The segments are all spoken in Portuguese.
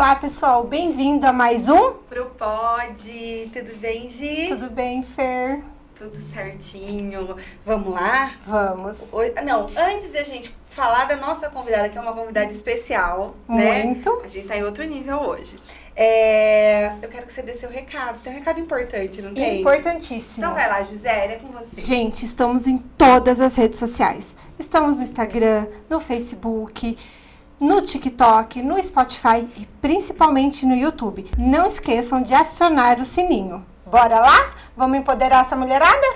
Olá, pessoal, bem-vindo a mais um ProPod. Tudo bem, Gi? Tudo bem, Fer? Tudo certinho. Vamos lá? Vamos. Não, antes de a gente falar da nossa convidada, que é uma convidada especial, Muito. né? A gente tá em outro nível hoje. Eu quero que você dê seu recado. Tem um recado importante, não tem? Importantíssimo. Então vai lá, Gisele, é com você. Gente, estamos em todas as redes sociais. Estamos no Instagram, no Facebook, no TikTok, no Spotify e principalmente no YouTube. Não esqueçam de acionar o sininho. Bora lá? Vamos empoderar essa mulherada?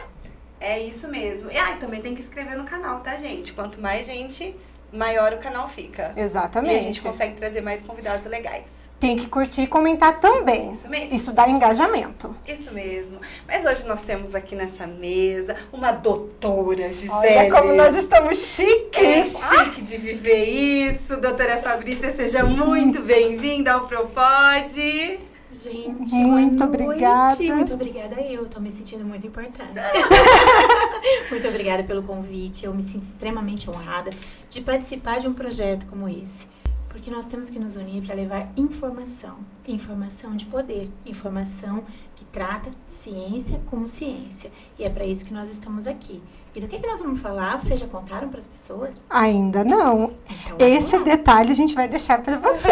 É isso mesmo. E também tem que inscrever no canal, tá, gente? Quanto mais gente, maior o canal fica. Exatamente. E a gente consegue trazer mais convidados legais. Tem que curtir e comentar também. Isso mesmo. Isso dá engajamento. Isso mesmo. Mas hoje nós temos aqui nessa mesa uma doutora, Gisele. Olha como nós estamos chiques. É chique de viver isso. Doutora Fabrícia, seja muito bem-vinda ao ProPod. Gente, muito obrigada. Muito obrigada eu. Tô me sentindo muito importante. Muito obrigada pelo convite. Eu me sinto extremamente honrada de participar de um projeto como esse. Porque nós temos que nos unir para levar informação. Informação de poder. Informação que trata ciência como ciência. E é para isso que nós estamos aqui. E do que nós vamos falar? Vocês já contaram para as pessoas? Ainda não. Então, esse detalhe a gente vai deixar para você.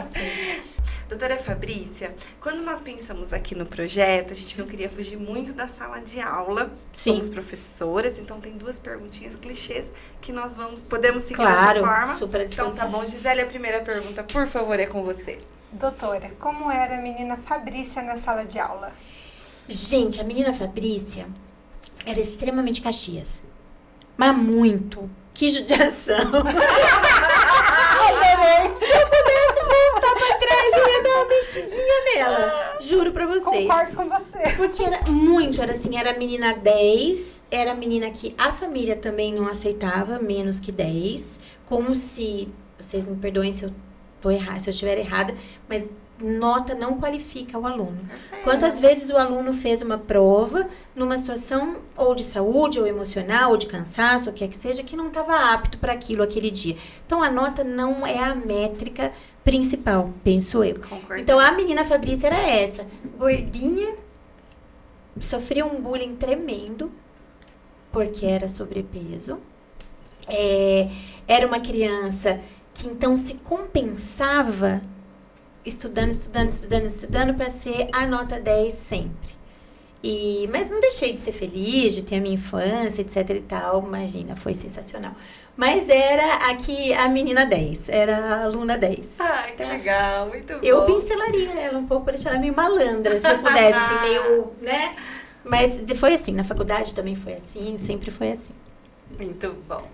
Ok. Doutora Fabrícia, quando nós pensamos aqui no projeto, a gente não queria fugir muito da sala de aula. Sim. Somos professoras, então tem duas perguntinhas clichês que nós podemos seguir Claro, dessa forma. super à Então tá bom, Gisele, a primeira pergunta, por favor, é com você. Doutora, como era a menina Fabrícia na sala de aula? Gente, a menina Fabrícia era extremamente Caxias. Mas muito. Que judiação. Se eu pudesse voltar pra trás, eu ia dar uma mexidinha nela. Juro pra vocês. Concordo com você. Porque era a menina 10, era a menina que a família também não aceitava, menos que 10. Como se, vocês me perdoem se eu tô errada, se eu estiver errada, mas nota não qualifica o aluno. Quantas vezes o aluno fez uma prova numa situação ou de saúde, ou emocional, ou de cansaço, ou o que é que seja, que não estava apto para aquilo aquele dia. Então, a nota não é a métrica principal, penso eu. Concordo. Então, a menina Fabrícia era essa. Gordinha, sofria um bullying tremendo, porque era sobrepeso. Era uma criança que, então, se compensava estudando para ser a nota 10 sempre. Mas não deixei de ser feliz, de ter a minha infância, etc e tal. Imagina, foi sensacional. Mas era aqui a menina 10, era a aluna 10. Ai, que legal, muito bom. Eu pincelaria ela um pouco para deixar ela meio malandra, se eu pudesse, assim, meio, né? Mas foi assim, na faculdade também foi assim, sempre foi assim. Muito bom.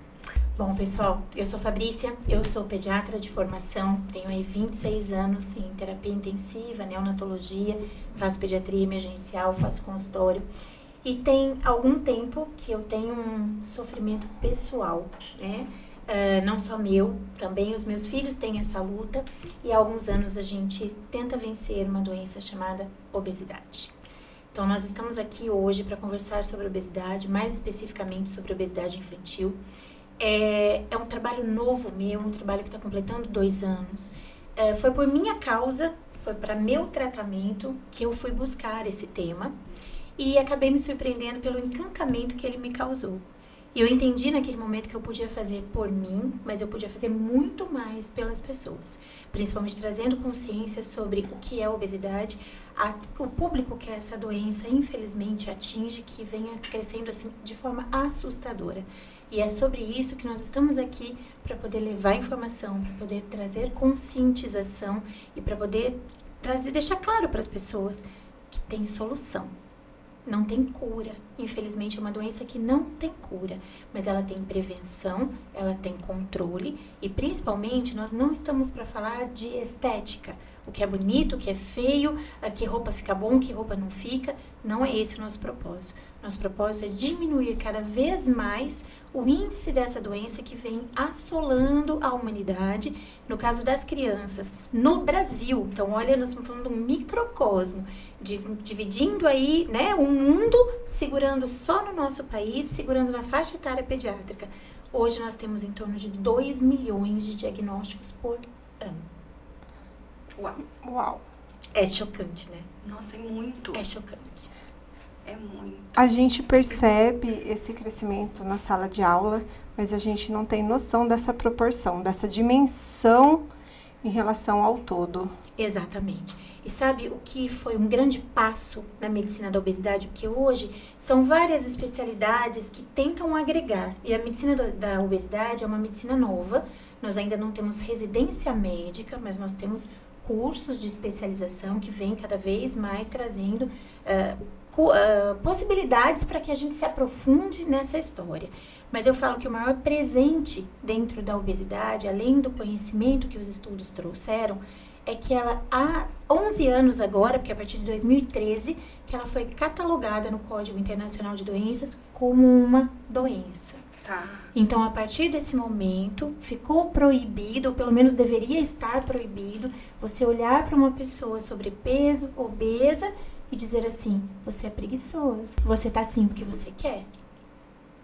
Bom, pessoal, eu sou Fabrícia, eu sou pediatra de formação, tenho aí 26 anos em terapia intensiva, neonatologia, faço pediatria emergencial, faço consultório. E tem algum tempo que eu tenho um sofrimento pessoal, né? Não só meu, também os meus filhos têm essa luta. E há alguns anos a gente tenta vencer uma doença chamada obesidade. Então, nós estamos aqui hoje para conversar sobre obesidade, mais especificamente sobre obesidade infantil. É um trabalho novo meu, um trabalho que está completando 2 anos. Foi por minha causa, foi para meu tratamento que eu fui buscar esse tema e acabei me surpreendendo pelo encantamento que ele me causou. E eu entendi naquele momento que eu podia fazer por mim, mas eu podia fazer muito mais pelas pessoas. Principalmente trazendo consciência sobre o que é obesidade, o público que essa doença infelizmente atinge, que venha crescendo assim de forma assustadora. E é sobre isso que nós estamos aqui, para poder levar informação, para poder trazer conscientização e para poder deixar claro para as pessoas que tem solução. Não tem cura. Infelizmente, é uma doença que não tem cura, mas ela tem prevenção, ela tem controle e, principalmente, nós não estamos para falar de estética. O que é bonito, o que é feio, que roupa fica bom, que roupa não fica. Não é esse o nosso propósito. Nosso propósito é diminuir cada vez mais o índice dessa doença que vem assolando a humanidade, no caso das crianças, no Brasil. Então, olha, nós estamos falando de um microcosmo, dividindo aí, né, um mundo, segurando só no nosso país, segurando na faixa etária pediátrica. Hoje nós temos em torno de 2 milhões de diagnósticos por ano. Uau. É chocante, né? Nossa, é muito. É chocante. É muito. A gente percebe esse crescimento na sala de aula, mas a gente não tem noção dessa proporção, dessa dimensão em relação ao todo. Exatamente. E sabe o que foi um grande passo na medicina da obesidade? Porque hoje são várias especialidades que tentam agregar. E a medicina da obesidade é uma medicina nova. Nós ainda não temos residência médica, mas nós temos cursos de especialização que vêm cada vez mais trazendo possibilidades para que a gente se aprofunde nessa história. Mas eu falo que o maior presente dentro da obesidade, além do conhecimento que os estudos trouxeram, é que ela há 11 anos agora, porque a partir de 2013, que ela foi catalogada no Código Internacional de Doenças como uma doença. Tá. Então, a partir desse momento, ficou proibido, ou pelo menos deveria estar proibido, você olhar para uma pessoa sobrepeso, obesa, e dizer assim, você é preguiçoso, você tá assim porque você quer.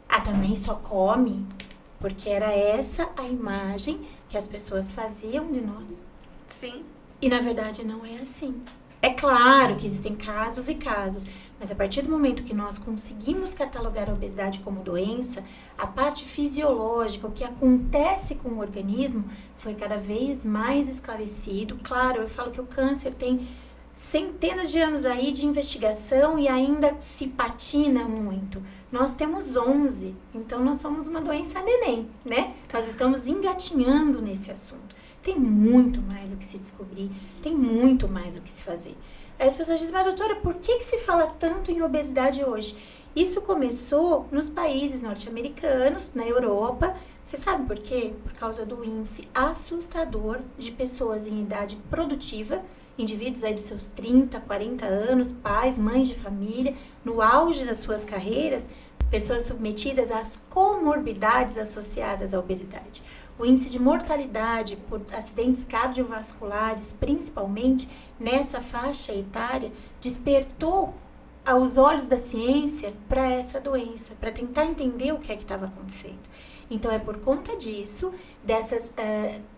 Ah, também só come, porque era essa a imagem que as pessoas faziam de nós. Sim. E na verdade não é assim. É claro que existem casos e casos, mas a partir do momento que nós conseguimos catalogar a obesidade como doença, a parte fisiológica, o que acontece com o organismo, foi cada vez mais esclarecido. Claro, eu falo que o câncer tem centenas de anos aí de investigação e ainda se patina muito. Nós temos 11, então nós somos uma doença neném, né? Nós estamos engatinhando nesse assunto. Tem muito mais o que se descobrir, tem muito mais o que se fazer. Aí as pessoas dizem, mas doutora, por que se fala tanto em obesidade hoje? Isso começou nos países norte-americanos, na Europa. Você sabe por quê? Por causa do índice assustador de pessoas em idade produtiva, indivíduos aí dos seus 30, 40 anos, pais, mães de família, no auge das suas carreiras, pessoas submetidas às comorbidades associadas à obesidade. O índice de mortalidade por acidentes cardiovasculares, principalmente nessa faixa etária, despertou aos olhos da ciência para essa doença, para tentar entender o que é que estava acontecendo. Então, é por conta disso, dessas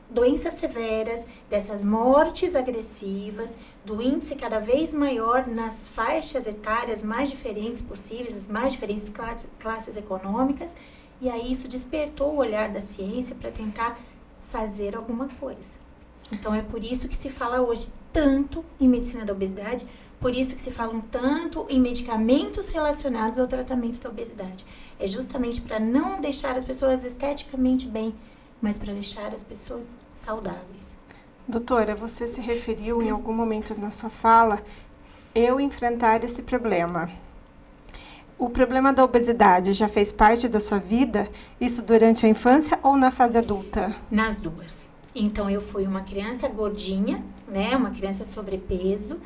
doenças severas, dessas mortes agressivas, do índice cada vez maior nas faixas etárias mais diferentes possíveis, as mais diferentes classes econômicas, e aí isso despertou o olhar da ciência para tentar fazer alguma coisa. Então é por isso que se fala hoje tanto em medicina da obesidade, por isso que se falam tanto em medicamentos relacionados ao tratamento da obesidade. É justamente para não deixar as pessoas esteticamente bem, mas para deixar as pessoas saudáveis. Doutora, você se referiu em algum momento na sua fala, eu enfrentar esse problema. O problema da obesidade já fez parte da sua vida? Isso durante a infância ou na fase adulta? Nas duas. Então, eu fui uma criança gordinha, né? Uma criança sobrepeso,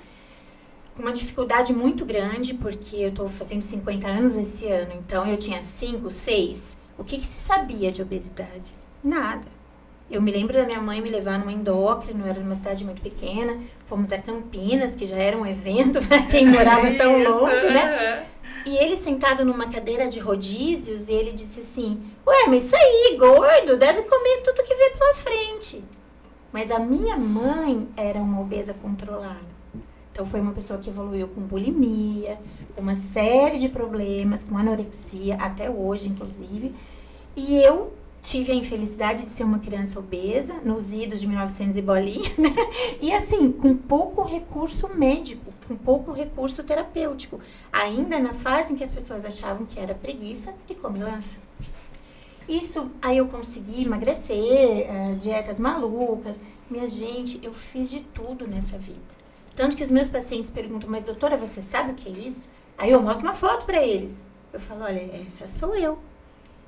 com uma dificuldade muito grande, porque eu estou fazendo 50 anos esse ano. Então, eu tinha 5, 6. O que se sabia de obesidade? Nada. Eu me lembro da minha mãe me levar numa endócrino, era numa cidade muito pequena. Fomos a Campinas, que já era um evento para quem morava tão longe, né? E ele sentado numa cadeira de rodízios, e ele disse assim, ué, mas isso aí, gordo, deve comer tudo que vê pela frente. Mas a minha mãe era uma obesa controlada. Então foi uma pessoa que evoluiu com bulimia, com uma série de problemas, com anorexia, até hoje, inclusive. E eu tive a infelicidade de ser uma criança obesa, nos idos de 1900 e bolinha, né? E assim, com pouco recurso médico, com pouco recurso terapêutico. Ainda na fase em que as pessoas achavam que era preguiça e comilança. Isso, aí eu consegui emagrecer, dietas malucas. Minha gente, eu fiz de tudo nessa vida. Tanto que os meus pacientes perguntam, mas doutora, você sabe o que é isso? Aí eu mostro uma foto para eles. Eu falo, olha, essa sou eu.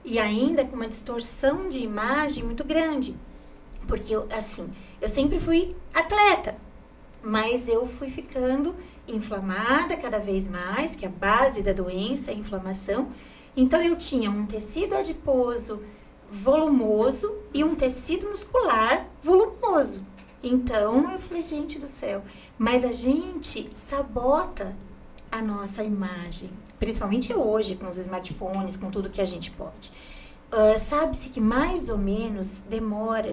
E ainda com uma distorção de imagem muito grande. Porque, eu sempre fui atleta, mas eu fui ficando inflamada cada vez mais, que a base da doença é a inflamação. Então, eu tinha um tecido adiposo volumoso e um tecido muscular volumoso. Então, eu falei, gente do céu, mas a gente sabota a nossa imagem. Principalmente hoje, com os smartphones, com tudo que a gente pode. Sabe-se que mais ou menos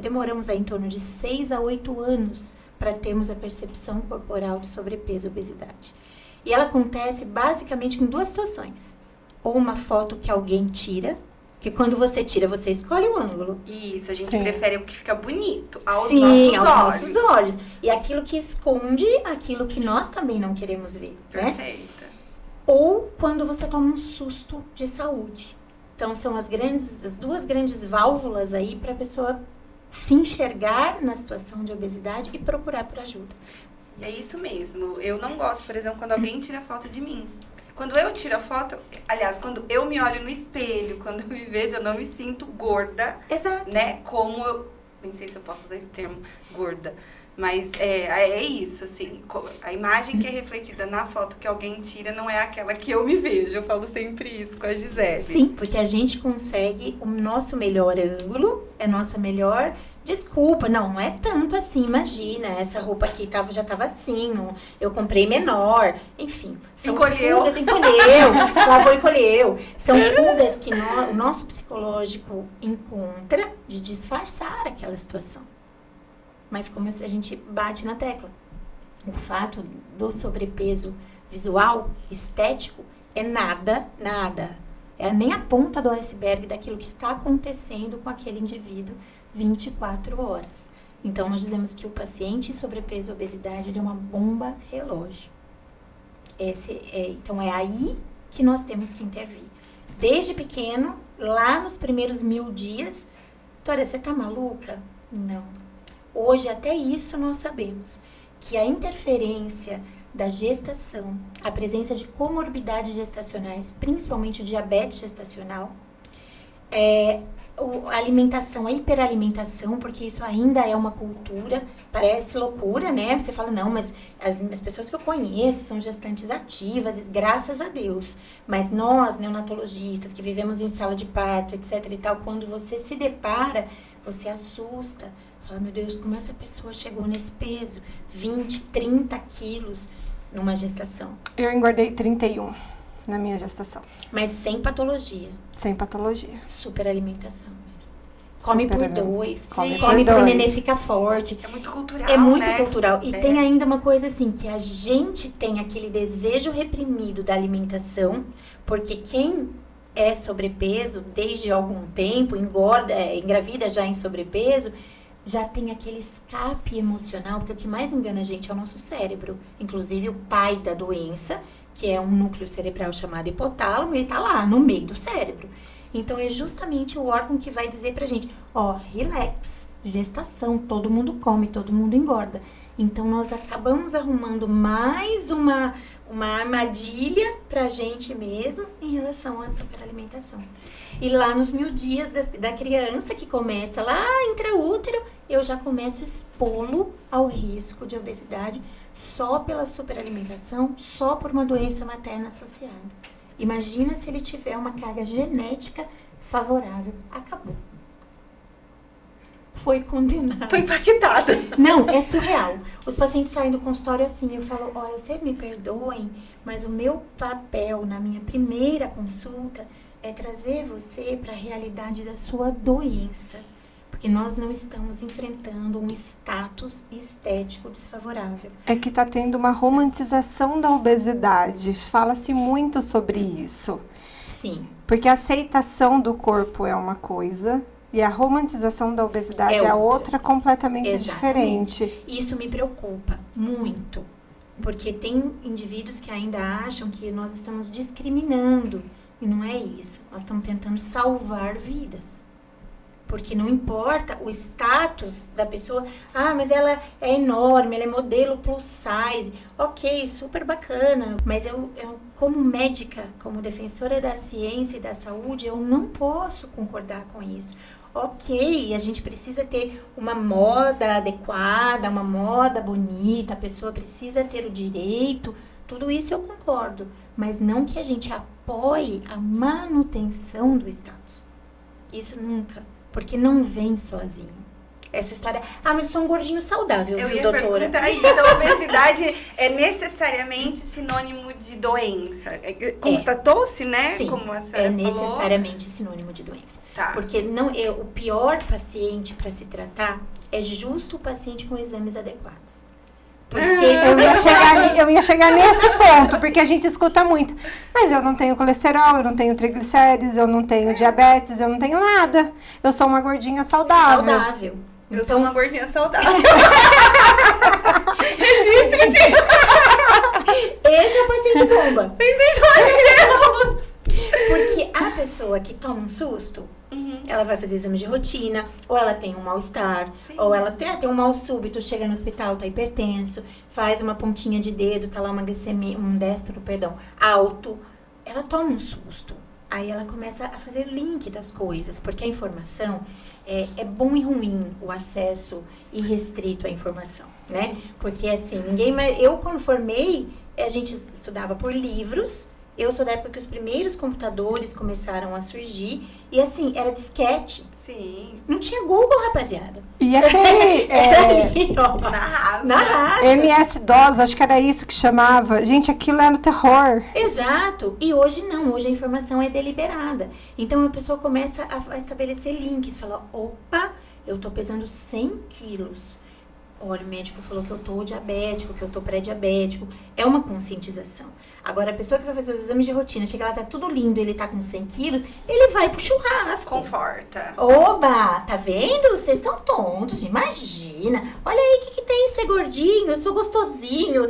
demoramos aí em torno de 6 a 8 anos para termos a percepção corporal de sobrepeso e obesidade. E ela acontece basicamente com duas situações. Ou uma foto que alguém tira, que quando você tira, você escolhe o ângulo. Isso, a gente Sim. prefere o que fica bonito aos Sim, nossos aos olhos. nossos olhos. E aquilo que esconde aquilo que nós também não queremos ver, né? Perfeita. Ou quando você toma um susto de saúde. Então, são as duas grandes válvulas aí para a pessoa se enxergar na situação de obesidade e procurar por ajuda. E é isso mesmo. Eu não gosto, por exemplo, quando alguém tira foto de mim. Quando eu tiro a foto, aliás, quando eu me olho no espelho, quando eu me vejo, eu não me sinto gorda, Exato. né? Como eu... Nem sei se eu posso usar esse termo, gorda. Mas é isso, assim. A imagem que é refletida na foto que alguém tira não é aquela que eu me vejo. Eu falo sempre isso com a Gisele. Sim, porque a gente consegue o nosso melhor ângulo, a nossa melhor desculpa. Não é tanto assim, imagina, essa roupa aqui já tava assim, eu comprei menor, enfim. São Encolheu. Encolheu, lavou e encolheu. São fugas que o nosso psicológico encontra de disfarçar aquela situação. Mas como a gente bate na tecla, o fato do sobrepeso visual, estético, é nada, é nem a ponta do iceberg daquilo que está acontecendo com aquele indivíduo 24 horas. Então, nós dizemos que o paciente sobrepeso e obesidade ele é uma bomba relógio. Então, é aí que nós temos que intervir. Desde pequeno, lá nos primeiros 1000 dias, Vitória, você tá maluca? Não. Hoje, até isso nós sabemos, que a interferência da gestação, a presença de comorbidades gestacionais, principalmente o diabetes gestacional, a alimentação, a hiperalimentação, porque isso ainda é uma cultura, parece loucura, né? Você fala, não, mas as pessoas que eu conheço são gestantes ativas, graças a Deus. Mas nós, neonatologistas, que vivemos em sala de parto, etc e tal, quando você se depara, você assusta. Fala, meu Deus, como essa pessoa chegou nesse peso? 20, 30 quilos numa gestação. Eu engordei 31 na minha gestação. Mas sem patologia. Sem patologia. Superalimentação mesmo. Come por dois, Come come por pro dois. nenê ficar forte. É muito cultural, É muito né? cultural. E tem ainda uma coisa assim, que a gente tem aquele desejo reprimido da alimentação, porque quem é sobrepeso desde algum tempo, engravida já em sobrepeso, já tem aquele escape emocional, porque o que mais engana a gente é o nosso cérebro. Inclusive o pai da doença, que é um núcleo cerebral chamado hipotálamo, ele tá lá no meio do cérebro. Então é justamente o órgão que vai dizer pra gente, relax, gestação, todo mundo come, todo mundo engorda. Então nós acabamos arrumando mais uma armadilha pra gente mesmo em relação à superalimentação. E lá nos 1000 dias da criança que começa lá intraútero, eu já começo a expô-lo ao risco de obesidade só pela superalimentação, só por uma doença materna associada. Imagina se ele tiver uma carga genética favorável. Acabou. Foi condenado. Tô impactada. Não, é surreal. Os pacientes saem do consultório assim, eu falo, olha, vocês me perdoem, mas o meu papel na minha primeira consulta é trazer você para a realidade da sua doença. Porque nós não estamos enfrentando um status estético desfavorável. É que tá tendo uma romantização da obesidade. Fala-se muito sobre isso. Sim. Porque a aceitação do corpo é uma coisa e a romantização da obesidade é outra completamente Exatamente. diferente. Isso me preocupa muito. Porque tem indivíduos que ainda acham que nós estamos discriminando. E não é isso. Nós estamos tentando salvar vidas. Porque não importa o status da pessoa. Ah, mas ela é enorme, ela é modelo plus size. Ok, super bacana. Mas eu como médica, como defensora da ciência e da saúde, eu não posso concordar com isso. Ok, a gente precisa ter uma moda adequada, uma moda bonita, a pessoa precisa ter o direito. Tudo isso eu concordo. Mas não que a gente apoie a manutenção do status. Isso nunca. Porque não vem sozinho. Essa história... Ah, mas eu sou um gordinho saudável, Eu viu, ia doutora? perguntar isso. A obesidade é necessariamente sinônimo de doença. Constatou-se, né? Sim, como a senhora falou. necessariamente sinônimo de doença. Tá. Porque o pior paciente para se tratar é justo o paciente com exames adequados. Porque Eu ia chegar nesse ponto, porque a gente escuta muito. Mas eu não tenho colesterol, eu não tenho triglicérides, eu não tenho diabetes, eu não tenho nada. Eu sou uma gordinha saudável. saudável. Eu sou uma gordinha saudável. Registre-se! Esse é o paciente bomba. Deus! Porque a pessoa que toma um susto, ela vai fazer exame de rotina, ou ela tem um mal-estar, ou ela tem um mal súbito, chega no hospital, tá hipertenso, faz uma pontinha de dedo, tá lá uma glicemia, um déstro, alto. Ela toma um susto. Aí ela começa a fazer link das coisas, porque a informação é bom e ruim, o acesso irrestrito à informação, né? Porque assim, eu quando formei, a gente estudava por livros. Eu sou da época que os primeiros computadores começaram a surgir. E assim, era disquete. Sim. Não tinha Google, rapaziada. E aquele Na raça. Na raça. MS-DOS, acho que era isso que chamava. Gente, aquilo era um terror. Exato. E hoje não. Hoje a informação é deliberada. Então a pessoa começa a estabelecer links. Fala, opa, eu tô pesando 100 quilos. Olha, o médico falou que eu tô diabético, que eu tô pré-diabético. É uma conscientização. Agora, a pessoa que vai fazer os exames de rotina, chega lá, tá tudo lindo, ele tá com 100 quilos, ele vai pro churrasco. Conforta. Oba, tá vendo? Vocês estão tontos, imagina. Olha aí, o que tem ser gordinho? Eu sou gostosinho.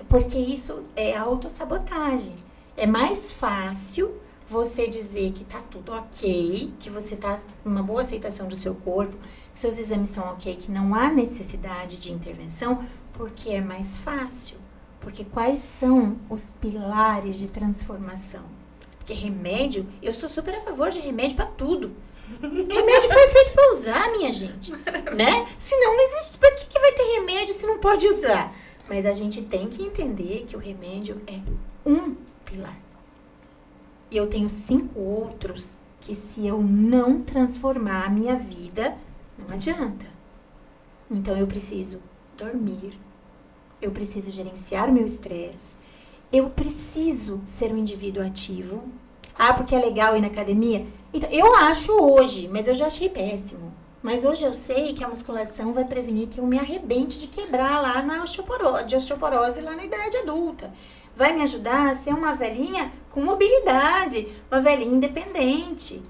Porque isso é autossabotagem. É mais fácil você dizer que tá tudo ok, que você tá numa boa aceitação do seu corpo, que seus exames são ok, que não há necessidade de intervenção, porque é mais fácil. Porque quais são os pilares de transformação? Porque remédio, eu sou super a favor de remédio pra tudo. Remédio foi feito pra usar, minha gente, né? Senão não existe, pra que vai ter remédio se não pode usar? Mas a gente tem que entender que o remédio é um pilar. E eu tenho 5 outros que se eu não transformar a minha vida, não adianta. Então eu preciso dormir. Eu preciso gerenciar o meu estresse. Eu preciso ser um indivíduo ativo. Ah, porque é legal ir na academia? Então, eu acho hoje, mas eu já achei péssimo. Mas hoje eu sei que a musculação vai prevenir que eu me arrebente de quebrar lá na osteoporose lá na idade adulta. Vai me ajudar a ser uma velhinha com mobilidade, uma velhinha independente.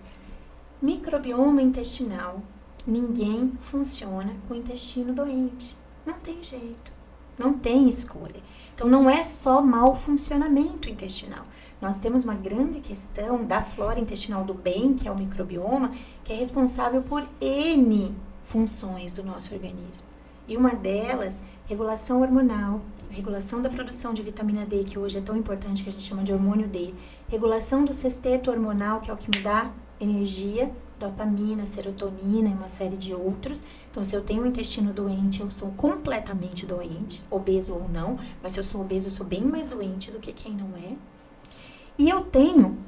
Microbioma intestinal. Ninguém funciona com o intestino doente. Não tem jeito. Não tem escolha. Então, não é só mau funcionamento intestinal. Nós temos uma grande questão da flora intestinal do bem, que é o microbioma, que é responsável por N funções do nosso organismo. E uma delas, regulação hormonal, regulação da produção de vitamina D, que hoje é tão importante, que a gente chama de hormônio D, regulação do sexteto hormonal, que é o que me dá energia, dopamina, serotonina e uma série de outros. Então, se eu tenho um intestino doente, eu sou completamente doente, obeso ou não, mas se eu sou obeso, eu sou bem mais doente do que quem não é. E eu tenho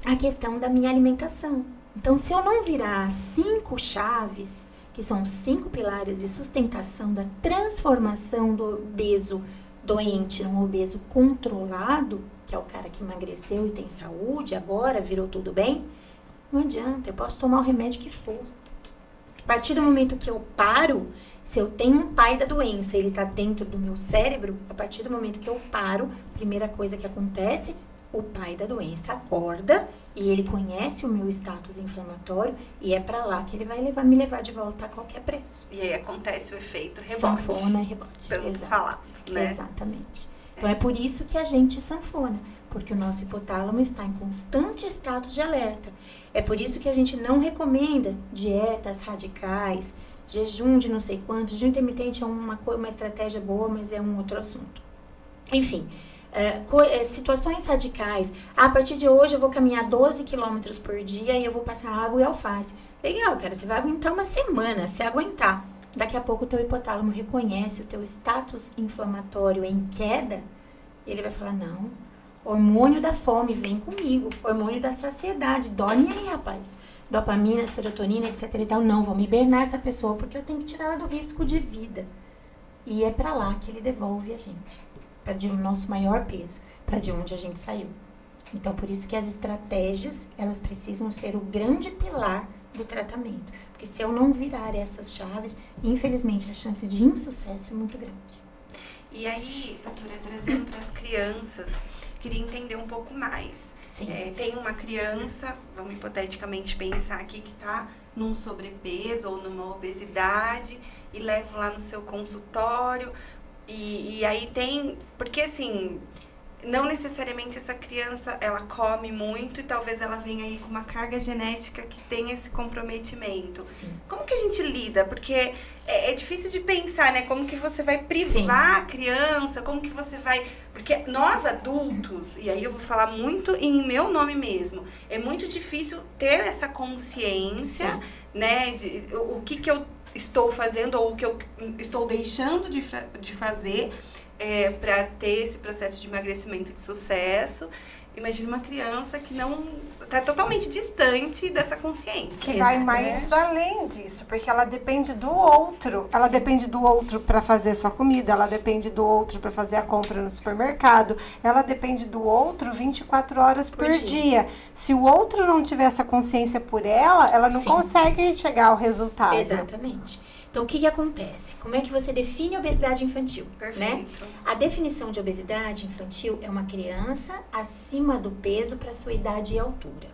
a questão da minha alimentação. Então, se eu não virar 5 chaves, que são 5 pilares de sustentação da transformação do obeso doente num obeso controlado, que é o cara que emagreceu e tem saúde, agora virou tudo bem, não adianta, eu posso tomar o remédio que for. A partir do momento que eu paro, se eu tenho um pai da doença, ele está dentro do meu cérebro, a partir do momento que eu paro, primeira coisa que acontece, o pai da doença acorda e ele conhece o meu status inflamatório e é para lá que ele vai me levar de volta a qualquer preço. E aí acontece o efeito rebote. Sanfona e rebote. Tanto falar, né? Exatamente. Então é por isso que a gente sanfona, porque o nosso hipotálamo está em constante status de alerta. É por isso que a gente não recomenda dietas radicais, jejum de não sei quanto. Jejum intermitente é uma estratégia boa, mas é um outro assunto. Enfim, situações radicais. A partir de hoje eu vou caminhar 12 quilômetros por dia e eu vou passar água e alface. Legal, cara, você vai aguentar uma semana, se aguentar. Daqui a pouco o teu hipotálamo reconhece o teu status inflamatório em queda, ele vai falar, não, hormônio da fome, vem comigo, hormônio da saciedade, dorme aí, rapaz. Dopamina, serotonina, etc e tal, não, vamos hibernar essa pessoa porque eu tenho que tirar ela do risco de vida. E é pra lá que ele devolve a gente, para o nosso maior peso, para de onde a gente saiu. Então, por isso que as estratégias, elas precisam ser o grande pilar do tratamento. Porque se eu não virar essas chaves, infelizmente a chance de insucesso é muito grande. E aí, doutora, trazendo para as crianças, queria entender um pouco mais. Sim. Tem uma criança, vamos hipoteticamente pensar aqui, que está num sobrepeso ou numa obesidade e leva lá no seu consultório. E aí tem... Porque, assim, não necessariamente essa criança, ela come muito e talvez ela venha aí com uma carga genética que tem esse comprometimento. Sim. Como que a gente lida? Porque é difícil de pensar, né? Como que você vai privar Sim. a criança? Como que você vai... Porque nós adultos, e aí eu vou falar muito em meu nome mesmo, é muito difícil ter essa consciência, Sim. né? De o que eu estou fazendo ou o que eu estou deixando de fazer para ter esse processo de emagrecimento de sucesso. Imagina uma criança que não está totalmente distante dessa consciência. Que vai mais além disso, porque ela depende do outro. Ela depende do outro para fazer sua comida, ela depende do outro para fazer a compra no supermercado, ela depende do outro 24 horas por dia. Se o outro não tiver essa consciência por ela não Sim. consegue chegar ao resultado. Exatamente. Então, o que acontece? Como é que você define a obesidade infantil? Perfeito. Né? A definição de obesidade infantil é uma criança acima do peso para sua idade e altura.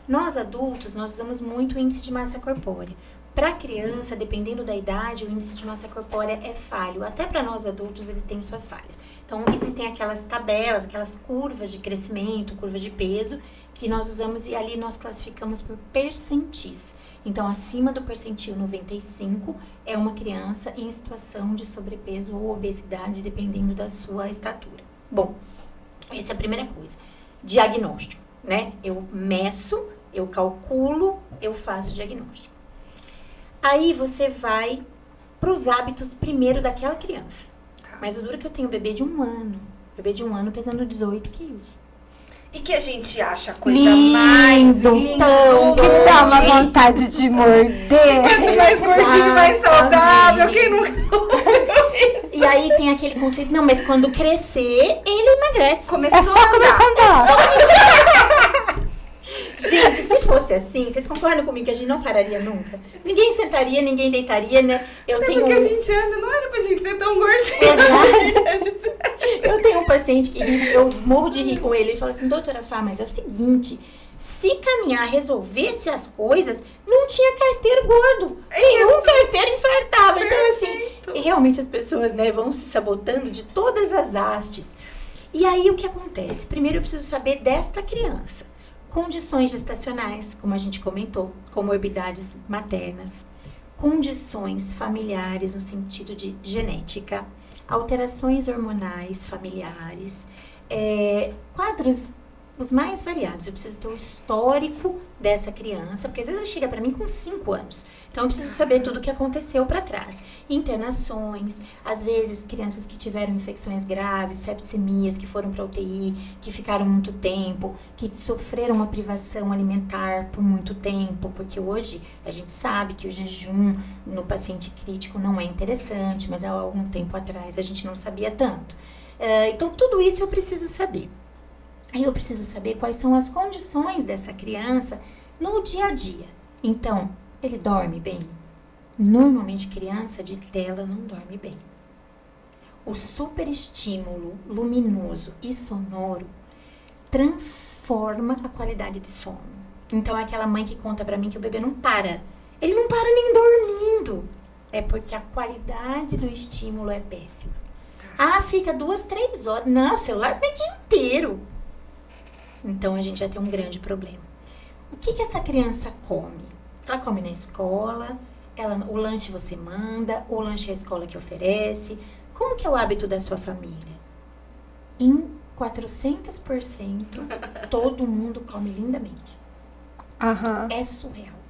Nós, adultos, nós usamos muito o índice de massa corpórea. Para criança, dependendo da idade, o índice de massa corpórea é falho. Até para nós adultos, ele tem suas falhas. Então, existem aquelas tabelas, aquelas curvas de crescimento, curvas de peso, que nós usamos e ali nós classificamos por percentis. Então, acima do percentil 95 é uma criança em situação de sobrepeso ou obesidade, dependendo da sua estatura. Bom, essa é a primeira coisa. Diagnóstico, né? Eu meço, eu calculo, eu faço diagnóstico. Aí você vai para os hábitos primeiro daquela criança. Mas o duro é que eu tenho bebê de 1 ano. Bebê de 1 ano pesando 18 quilos. E que a gente acha a coisa Lindo, mais linda, que dá uma vontade de morder. Quanto mais gordinho, mais saudável. Quem nunca ouviu isso? E aí tem aquele conceito, não, mas quando crescer, ele emagrece. É só começar a andar. Gente, se fosse assim, vocês concordam comigo que a gente não pararia nunca? Ninguém sentaria, ninguém deitaria, né? Até porque a gente anda, não era pra gente ser tão gordinho. Eu tenho um paciente que eu morro de rir com ele. Ele fala assim, doutora Fá, mas é o seguinte, se caminhar resolvesse as coisas, não tinha carteiro gordo. Nenhum carteiro infartava. Perfeito. Então, assim, realmente as pessoas, né, vão se sabotando de todas as hastes. E aí, o que acontece? Primeiro, eu preciso saber desta criança. Condições gestacionais, como a gente comentou, comorbidades maternas, condições familiares no sentido de genética, alterações hormonais familiares, quadros os mais variados. Eu preciso ter o histórico dessa criança, porque às vezes ela chega para mim com 5 anos. Então, eu preciso saber tudo o que aconteceu para trás. Internações, às vezes crianças que tiveram infecções graves, sepsemias, que foram para UTI, que ficaram muito tempo, que sofreram uma privação alimentar por muito tempo, porque hoje a gente sabe que o jejum no paciente crítico não é interessante, mas há algum tempo atrás a gente não sabia tanto. Então, tudo isso eu preciso saber. Aí eu preciso saber quais são as condições dessa criança no dia a dia. Então, ele dorme bem? Normalmente, criança de tela não dorme bem. O superestímulo luminoso e sonoro transforma a qualidade de sono. Então, é aquela mãe que conta pra mim que o bebê não para. Ele não para nem dormindo. É porque a qualidade do estímulo é péssima. Ah, fica 2, 3 horas. Não, o celular é o dia inteiro. Então, a gente já tem um grande problema. O que essa criança come? Ela come na escola, o lanche você manda, o lanche é a escola que oferece. Como que é o hábito da sua família? Em 400%, todo mundo come lindamente. É surreal.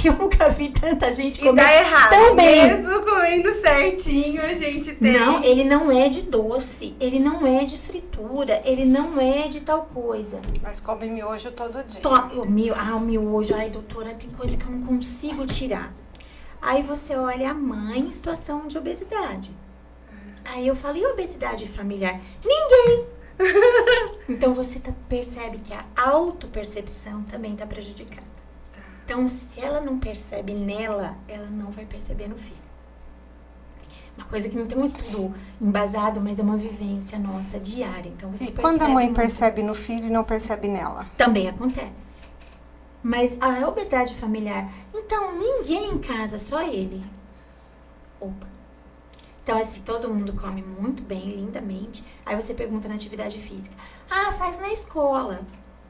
Eu nunca vi tanta gente comer e tá errado. Tão bem. Mesmo comendo certinho, a gente tem... Não, ele não é de doce, ele não é de fritura, ele não é de tal coisa. Mas come miojo todo dia. O miojo, ai doutora, tem coisa que eu não consigo tirar. Aí você olha a mãe em situação de obesidade. Aí eu falo, e obesidade familiar? Ninguém! Então você percebe que a autopercepção também está prejudicada. Então, se ela não percebe nela, ela não vai perceber no filho. Uma coisa que não tem um estudo embasado, mas é uma vivência nossa diária. Então, você E quando a mãe muito. percebe no filho e não percebe nela? Também acontece. Mas a obesidade familiar, então ninguém em casa, só ele. Opa. Então, assim, todo mundo come muito bem, lindamente. Aí você pergunta na atividade física. Ah, faz na escola.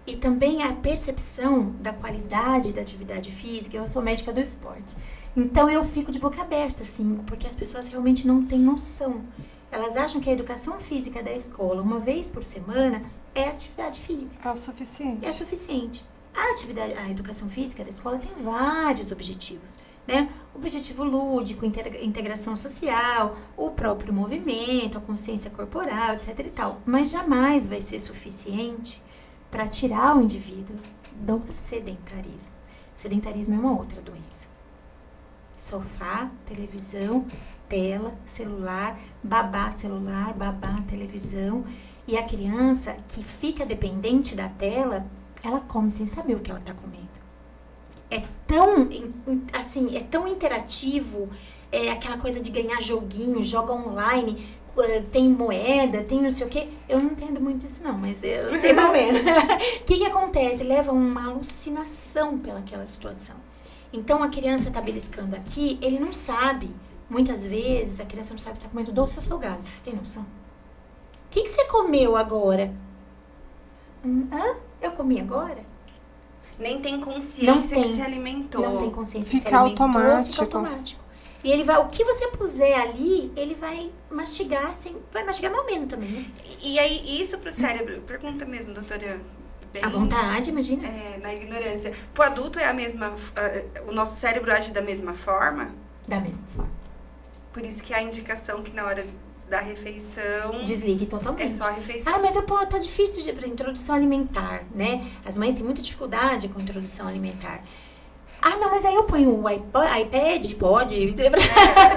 E também a percepção da qualidade da atividade física. Eu sou médica do esporte. Então, eu fico de boca aberta, assim, porque as pessoas realmente não têm noção. Elas acham que a educação física da escola, uma vez por semana, é atividade física. É o suficiente. É suficiente. A educação física da escola tem vários objetivos, né? Objetivo lúdico, integração social, o próprio movimento, a consciência corporal, etc e tal. Mas jamais vai ser suficiente para tirar o indivíduo do sedentarismo. Sedentarismo é uma outra doença. Sofá, televisão, tela, celular, babá, televisão. E a criança que fica dependente da tela, ela come sem saber o que ela está comendo. É tão, assim, é tão interativo, é aquela coisa de ganhar joguinho, joga online, tem moeda, tem não sei o quê. Eu não entendo muito disso não, mas eu sei mais ou menos. O que acontece? Leva uma alucinação pelaquela situação. Então, a criança está beliscando aqui, ele não sabe. Muitas vezes, a criança não sabe se está comendo doce ou salgado. Você tem noção? O que você comeu agora? Eu comi agora? Nem tem consciência Não que tem. se alimentou. Não tem consciência que Fica se alimentou, automático. fica automático. E ele vai, o que você puser ali, ele vai mastigar, vai mastigar mal menos também, né? E aí, isso pro cérebro, pergunta mesmo, doutora. Bem, À vontade, imagina. na ignorância. Pro adulto é a mesma, o nosso cérebro age da mesma forma? Da mesma forma. Por isso que a indicação que na hora da refeição Desligue totalmente. é só a refeição. Ah, mas tá difícil de introdução alimentar, né? As mães têm muita dificuldade com introdução alimentar. Ah, não, mas aí eu ponho o iPad, pode,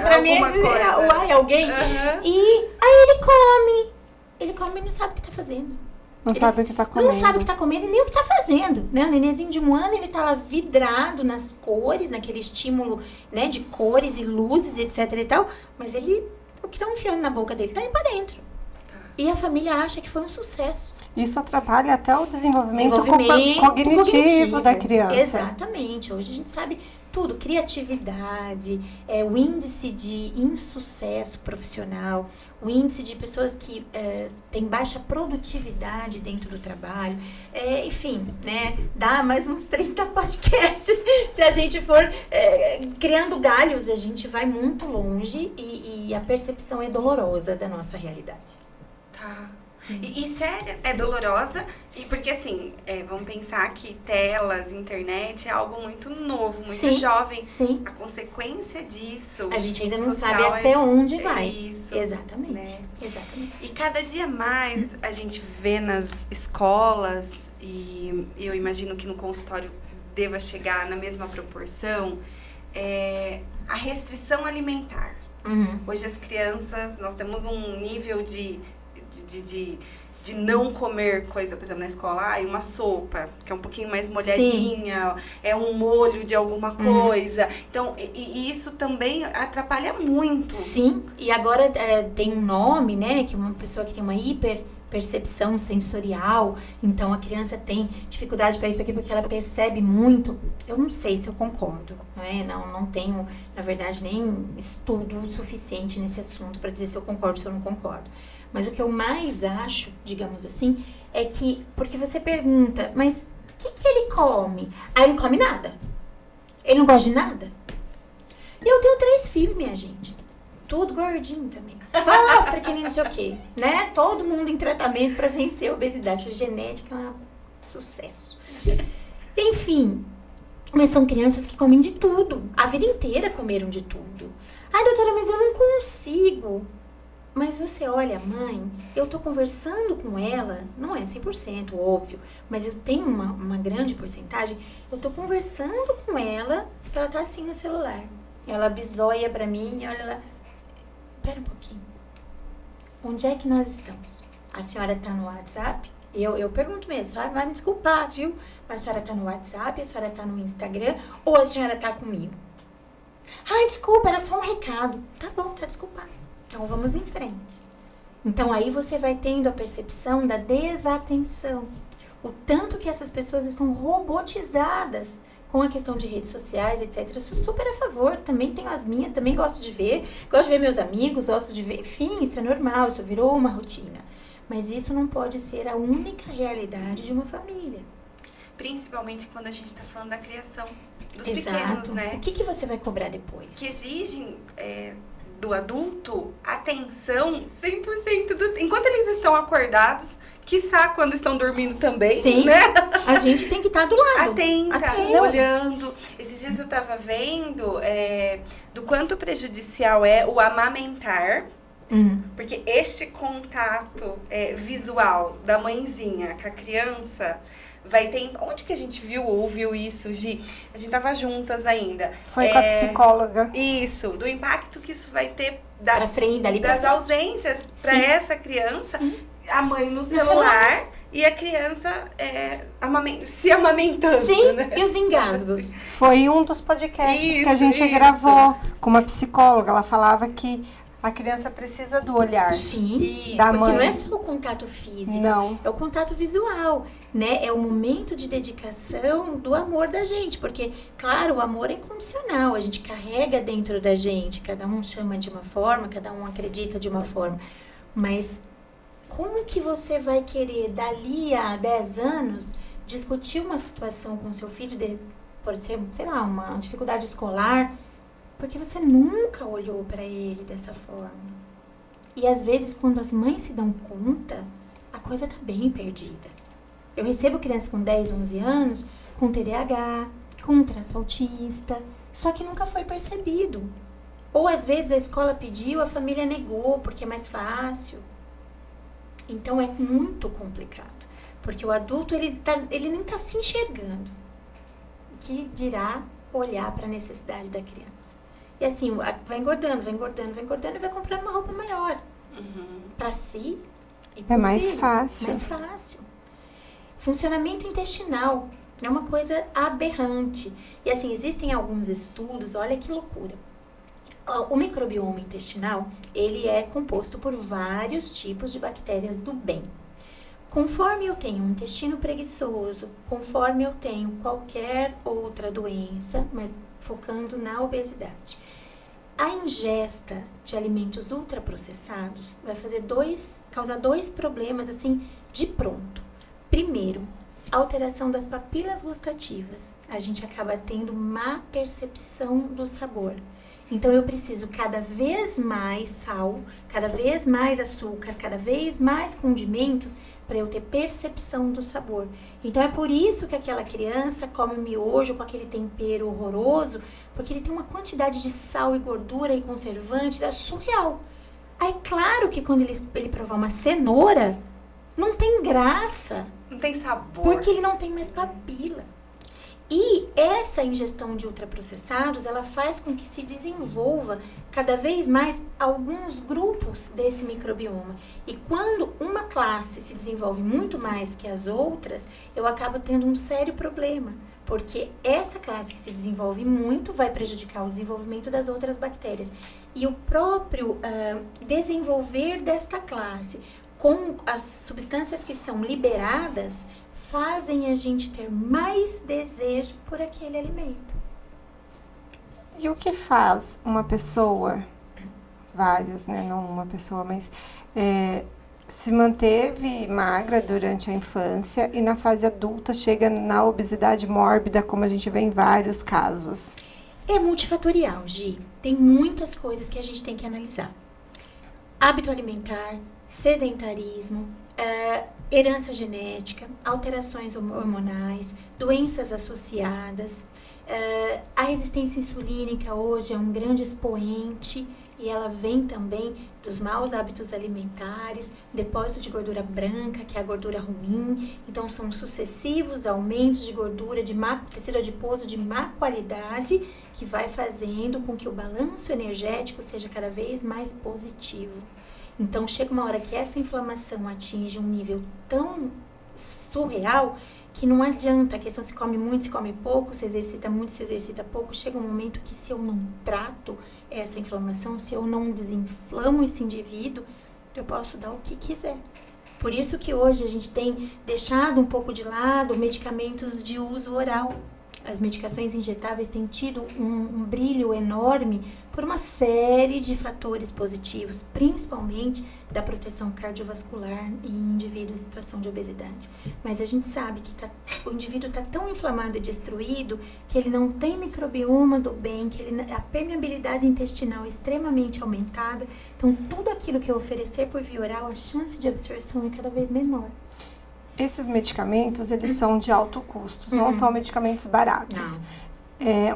pra mim, alguém. Uhum. E aí ele come e não sabe o que tá fazendo. Não sabe o que tá comendo. Não sabe o que tá comendo e nem o que tá fazendo, né? O nenenzinho de 1 ano, ele tá lá vidrado nas cores, naquele estímulo, né, de cores e luzes, etc e tal, mas o que estão enfiando na boca dele tá indo pra dentro. E a família acha que foi um sucesso. Isso atrapalha até o desenvolvimento cognitivo da criança. Exatamente. Hoje a gente sabe tudo. Criatividade, o índice de insucesso profissional, o índice de pessoas que têm baixa produtividade dentro do trabalho. Enfim, né? Dá mais uns 30 podcasts. Se a gente for criando galhos, a gente vai muito longe e a percepção é dolorosa da nossa realidade. Tá. E sério, é dolorosa, e porque assim, vamos pensar que telas, internet é algo muito novo, muito jovem. Sim. A consequência disso. A gente ainda não social sabe até onde vai. Isso. Exatamente. Né? Exatamente. E cada dia mais a gente vê nas escolas, e eu imagino que no consultório deva chegar na mesma proporção, a restrição alimentar. Uhum. Hoje as crianças, nós temos um nível de não comer coisa, por exemplo, na escola, uma sopa, que é um pouquinho mais molhadinha, é um molho de alguma coisa. Então, e isso também atrapalha muito. Sim, e agora tem um nome, né, que uma pessoa que tem uma hiperpercepção sensorial, então a criança tem dificuldade para isso aqui porque ela percebe muito. Eu não sei se eu concordo, né? Não tenho, na verdade, nem estudo suficiente nesse assunto para dizer se eu concordo ou se eu não concordo. Mas o que eu mais acho, digamos assim, é que, porque você pergunta, mas o que ele come? Ele não come nada. Ele não gosta de nada. E eu tenho 3 filhos, minha gente. Tudo gordinho também. Sofre que nem não sei o quê, né? Todo mundo em tratamento para vencer a obesidade. A genética é um sucesso. Enfim, mas são crianças que comem de tudo. A vida inteira comeram de tudo. Ai, doutora, mas eu não consigo. Mas você olha, mãe, eu tô conversando com ela, não é 100%, óbvio, mas eu tenho uma grande porcentagem, eu tô conversando com ela tá assim no celular. Ela bisoia pra mim e olha lá, pera um pouquinho, onde é que nós estamos? A senhora tá no WhatsApp? Eu pergunto mesmo, a senhora vai me desculpar, viu? Mas a senhora tá no WhatsApp, a senhora tá no Instagram ou a senhora tá comigo? Ai, desculpa, era só um recado. Tá bom, tá desculpado. Então vamos em frente. Então aí você vai tendo a percepção da desatenção. O tanto que essas pessoas estão robotizadas com a questão de redes sociais, etc. Eu sou super a favor, também tenho as minhas, também gosto de ver meus amigos, gosto de ver, enfim, isso é normal, isso virou uma rotina. Mas isso não pode ser a única realidade de uma família. Principalmente quando a gente está falando da criação dos Exato. pequenos, né? O que você vai cobrar depois? Que exigem do adulto atenção 100% enquanto eles estão acordados, quiçá quando estão dormindo também, Sim, né? A gente tem que estar do lado. Atenta, olhando. Esses dias eu tava vendo do quanto prejudicial é o amamentar, porque este contato visual da mãezinha com a criança vai ter... Onde que a gente ouviu isso, Gi? A gente tava juntas ainda. Foi com a psicóloga. Isso, do impacto que isso vai ter Pra frente, dali pra das frente. ausências para essa criança. Sim. A mãe no celular e a criança se amamentando. Sim, né? e os engasgos. Foi um dos podcasts que a gente gravou com uma psicóloga. Ela falava que a criança precisa do olhar Sim, da porque mãe. não é só o contato físico, Não. é o contato visual, né? É o momento de dedicação do amor da gente, porque, claro, o amor é incondicional, a gente carrega dentro da gente, cada um chama de uma forma, cada um acredita de uma forma, mas como que você vai querer, dali a 10 anos, discutir uma situação com seu filho, pode ser, sei lá, uma dificuldade escolar, porque você nunca olhou para ele dessa forma. E às vezes, quando as mães se dão conta, a coisa tá bem perdida. Eu recebo crianças com 10, 11 anos, com TDAH, com traço autista, só que nunca foi percebido. Ou às vezes a escola pediu, a família negou, porque é mais fácil. Então é muito complicado, porque o adulto ele nem está se enxergando, que dirá olhar para a necessidade da criança. E assim, vai engordando e vai comprando uma roupa maior para si e pro É mais filho. fácil. Mais fácil. Funcionamento intestinal é uma coisa aberrante. E assim, existem alguns estudos, olha que loucura. O microbioma intestinal, ele é composto por vários tipos de bactérias do bem. Conforme eu tenho um intestino preguiçoso, conforme eu tenho qualquer outra doença, mas focando na obesidade, a ingesta de alimentos ultraprocessados vai causar dois problemas assim de pronto. Primeiro, alteração das papilas gustativas. A gente acaba tendo má percepção do sabor. Então, eu preciso cada vez mais sal, cada vez mais açúcar, cada vez mais condimentos para eu ter percepção do sabor. Então, é por isso que aquela criança come miojo com aquele tempero horroroso, porque ele tem uma quantidade de sal e gordura e conservante surreal. Aí, claro que quando ele provar uma cenoura, não tem graça. Não tem sabor. Porque ele não tem mais papila. E essa ingestão de ultraprocessados, ela faz com que se desenvolva cada vez mais alguns grupos desse microbioma. E quando uma classe se desenvolve muito mais que as outras, eu acabo tendo um sério problema. Porque essa classe que se desenvolve muito vai prejudicar o desenvolvimento das outras bactérias. E o próprio desenvolver desta classe com as substâncias que são liberadas fazem a gente ter mais desejo por aquele alimento. E o que faz uma pessoa, várias, né, não uma pessoa, mas se manteve magra durante a infância e na fase adulta chega na obesidade mórbida, como a gente vê em vários casos? É multifatorial, Gi. Tem muitas coisas que a gente tem que analisar. Hábito alimentar, sedentarismo, herança genética, alterações hormonais, doenças associadas. A resistência insulínica hoje é um grande expoente e ela vem também dos maus hábitos alimentares, depósito de gordura branca, que é a gordura ruim. Então, são sucessivos aumentos de gordura, de tecido adiposo de má qualidade, que vai fazendo com que o balanço energético seja cada vez mais positivo. Então, chega uma hora que essa inflamação atinge um nível tão surreal que não adianta, a questão se come muito, se come pouco, se exercita muito, se exercita pouco, chega um momento que se eu não trato essa inflamação, se eu não desinflamo esse indivíduo, eu posso dar o que quiser. Por isso que hoje a gente tem deixado um pouco de lado medicamentos de uso oral. As medicações injetáveis têm tido um brilho enorme por uma série de fatores positivos, principalmente da proteção cardiovascular em indivíduos em situação de obesidade. Mas a gente sabe que o indivíduo está tão inflamado e destruído que ele não tem microbioma do bem, que a permeabilidade intestinal é extremamente aumentada. Então, tudo aquilo que eu oferecer por via oral, a chance de absorção é cada vez menor. Esses medicamentos, eles são de alto custo, não são medicamentos baratos.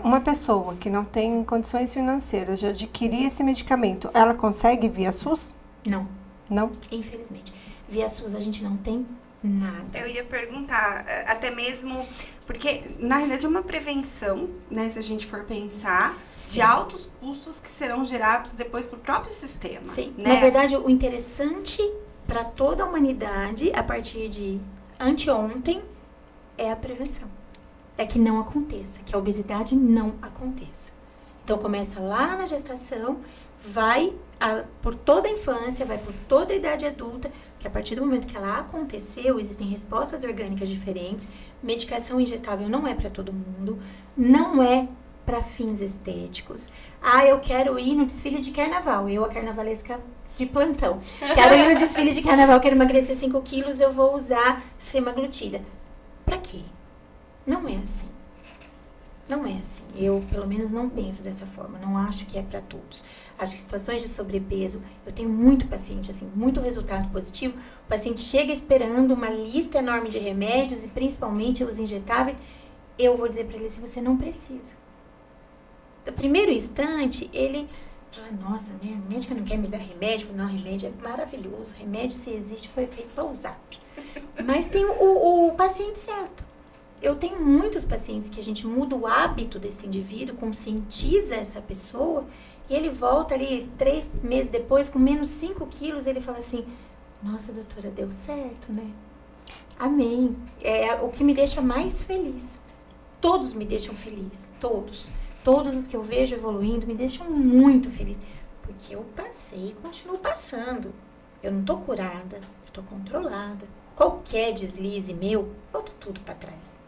Uma pessoa que não tem condições financeiras de adquirir esse medicamento, ela consegue via SUS? Não. Não? Infelizmente. Via SUS a gente não tem nada. Eu ia perguntar, até mesmo, porque na realidade é uma prevenção, né, se a gente for pensar, de altos custos que serão gerados depois pro próprio sistema. Sim, né? Na verdade, o interessante para toda a humanidade, a partir de anteontem, é a prevenção. É que não aconteça, que a obesidade não aconteça. Então, começa lá na gestação, vai por toda a infância, vai por toda a idade adulta, que a partir do momento que ela aconteceu, existem respostas orgânicas diferentes, medicação injetável não é para todo mundo, não é para fins estéticos. Eu quero ir no desfile de carnaval, eu, a carnavalesca de plantão. Quero ir no desfile de carnaval, quero emagrecer 5 quilos, eu vou usar semaglutida. Pra quê? Não é assim. Não é assim. Eu, pelo menos, não penso dessa forma. Não acho que é para todos. Acho que situações de sobrepeso, eu tenho muito paciente, assim, muito resultado positivo. O paciente chega esperando uma lista enorme de remédios e principalmente os injetáveis. Eu vou dizer para ele assim, você não precisa. No primeiro instante, ele fala, nossa, minha médica não quer me dar remédio. Não, remédio é maravilhoso. Remédio, se existe, foi feito para usar. Mas tem o paciente certo. Eu tenho muitos pacientes que a gente muda o hábito desse indivíduo, conscientiza essa pessoa, e ele volta ali 3 meses depois com menos 5 quilos, ele fala assim, nossa, doutora, deu certo, né? Amém. É o que me deixa mais feliz. Todos me deixam feliz, todos. Todos os que eu vejo evoluindo me deixam muito feliz, porque eu passei e continuo passando. Eu não tô curada, eu tô controlada. Qualquer deslize meu, volta tudo para trás.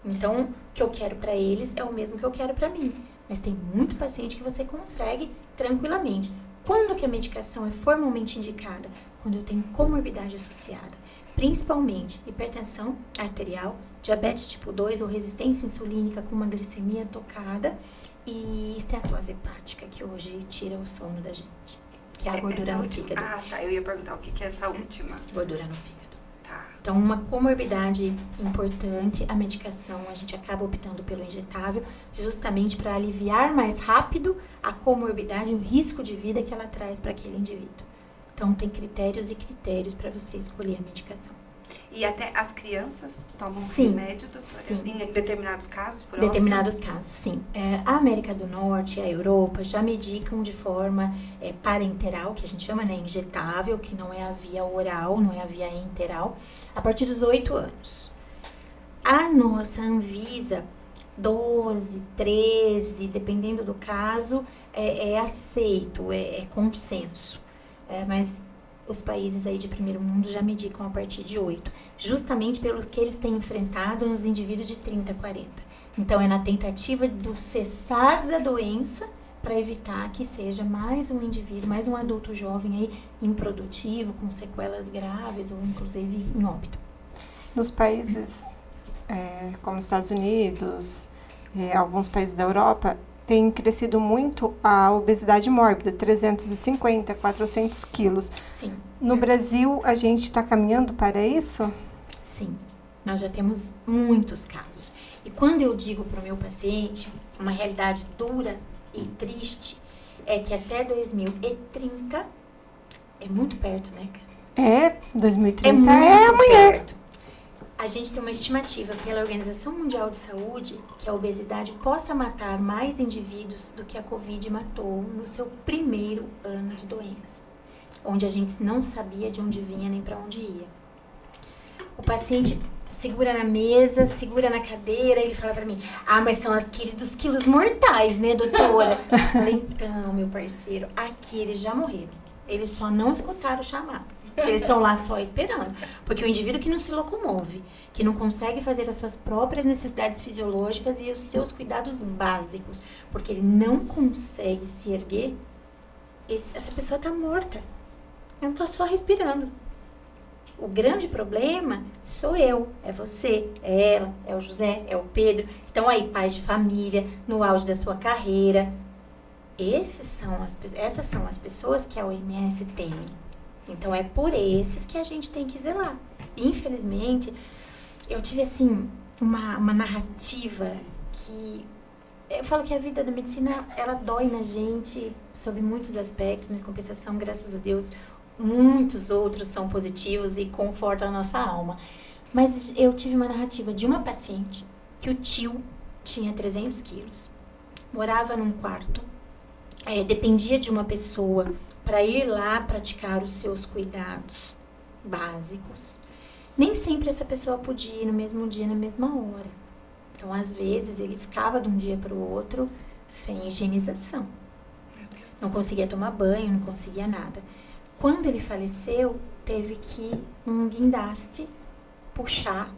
Então, o que eu quero para eles é o mesmo que eu quero para mim. Mas tem muito paciente que você consegue tranquilamente. Quando que a medicação é formalmente indicada? Quando eu tenho comorbidade associada. Principalmente hipertensão arterial, diabetes tipo 2 ou resistência insulínica com uma glicemia tocada e esteatose hepática, que hoje tira o sono da gente. Que é a gordura no fígado. Eu ia perguntar o que é essa última. Gordura no fígado. Tá. Então, uma comorbidade importante, a medicação, a gente acaba optando pelo injetável, justamente para aliviar mais rápido a comorbidade, o risco de vida que ela traz para aquele indivíduo. Então, tem critérios e critérios para você escolher a medicação. E até as crianças tomam remédio, doutora? Sim. Em determinados casos, por Determinados casos, sim. A América do Norte, a Europa, já medicam de forma parenteral, que a gente chama, né, injetável, que não é a via oral, não é a via enteral, a partir dos 8 anos. A nossa Anvisa, 12, 13, dependendo do caso, é aceito, é consenso. Mas os países aí de primeiro mundo já medicam a partir de 8, justamente pelo que eles têm enfrentado nos indivíduos de 30 a 40. Então, é na tentativa do cessar da doença para evitar que seja mais um indivíduo, mais um adulto jovem aí improdutivo, com sequelas graves ou inclusive em óbito. Nos países como Estados Unidos, alguns países da Europa, tem crescido muito a obesidade mórbida, 350, 400 quilos. Sim. No Brasil, a gente está caminhando para isso? Sim, nós já temos muitos casos. E quando eu digo para o meu paciente, uma realidade dura e triste, é que até 2030, é muito perto, né, cara? 2030 é amanhã. Perto. A gente tem uma estimativa pela Organização Mundial de Saúde que a obesidade possa matar mais indivíduos do que a Covid matou no seu primeiro ano de doença, onde a gente não sabia de onde vinha nem para onde ia. O paciente, segura na mesa, segura na cadeira. Ele fala pra mim, mas são aqueles dos quilos mortais, né, doutora? Eu falei, então, meu parceiro, aqui eles já morreram. Eles só não escutaram o chamado. Eles estão lá só esperando. Porque o indivíduo que não se locomove, que não consegue fazer as suas próprias necessidades fisiológicas e os seus cuidados básicos, porque ele não consegue se erguer, essa pessoa está morta. Ela está só respirando. O grande problema sou eu, é você, é ela, é o José, é o Pedro. Então aí, pais de família, no auge da sua carreira. Essas são as pessoas que a OMS teme. Então é por esses que a gente tem que zelar. Infelizmente, eu tive assim uma narrativa que eu falo que a vida da medicina, ela dói na gente sob muitos aspectos, mas em compensação, graças a Deus, muitos outros são positivos e confortam a nossa alma. Mas eu tive uma narrativa de uma paciente que o tio tinha 300 quilos, morava num quarto, dependia de uma pessoa para ir lá praticar os seus cuidados básicos. Nem sempre essa pessoa podia ir no mesmo dia, na mesma hora. Então, às vezes, ele ficava de um dia para o outro sem higienização. Não conseguia tomar banho, não conseguia nada. Quando ele faleceu, teve que um guindaste puxar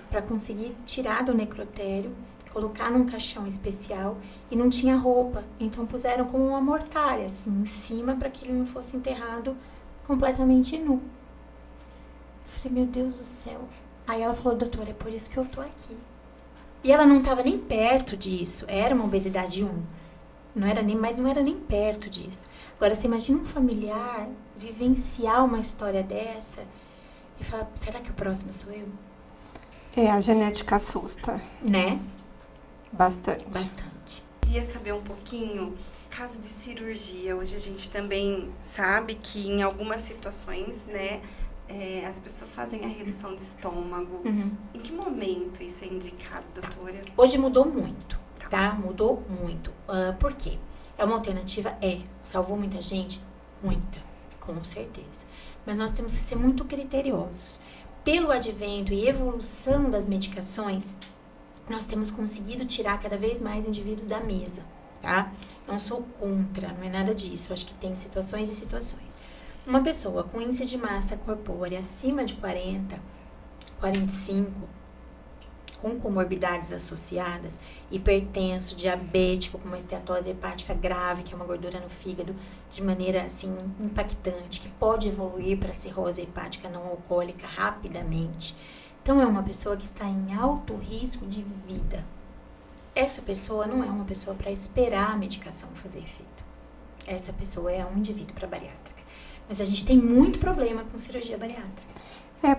para conseguir tirar do necrotério, colocar num caixão especial e não tinha roupa. Então, puseram como uma mortalha, assim, em cima para que ele não fosse enterrado completamente nu. Falei, meu Deus do céu. Aí ela falou, doutora, é por isso que eu tô aqui. E ela não estava nem perto disso. Era uma obesidade 1. Mas não era nem perto disso. Agora, você imagina um familiar vivenciar uma história dessa e falar, será que o próximo sou eu? A genética assusta. Né? Bastante. Queria saber um pouquinho, caso de cirurgia. Hoje a gente também sabe que em algumas situações, né, as pessoas fazem a redução do estômago. Uhum. Em que momento isso é indicado, doutora? Hoje mudou muito, tá? Mudou muito. Por quê? É uma alternativa? Salvou muita gente? Muita, com certeza. Mas nós temos que ser muito criteriosos. Pelo advento e evolução das medicações, nós temos conseguido tirar cada vez mais indivíduos da mesa, tá? Não sou contra, não é nada disso. Eu acho que tem situações e situações. Uma pessoa com índice de massa corpórea acima de 40, 45, com comorbidades associadas, hipertenso, diabético, com uma esteatose hepática grave, que é uma gordura no fígado, de maneira assim impactante, que pode evoluir para cirrose hepática não alcoólica rapidamente. Então, é uma pessoa que está em alto risco de vida. Essa pessoa não é uma pessoa para esperar a medicação fazer efeito. Essa pessoa é um indivíduo para bariátrica. Mas a gente tem muito problema com cirurgia bariátrica.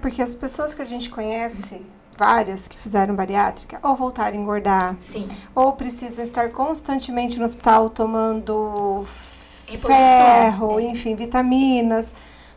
Porque as pessoas que a gente conhece, várias que fizeram bariátrica, ou voltaram a engordar, Sim. ou precisam estar constantemente no hospital tomando né? ferro, enfim, vitaminas,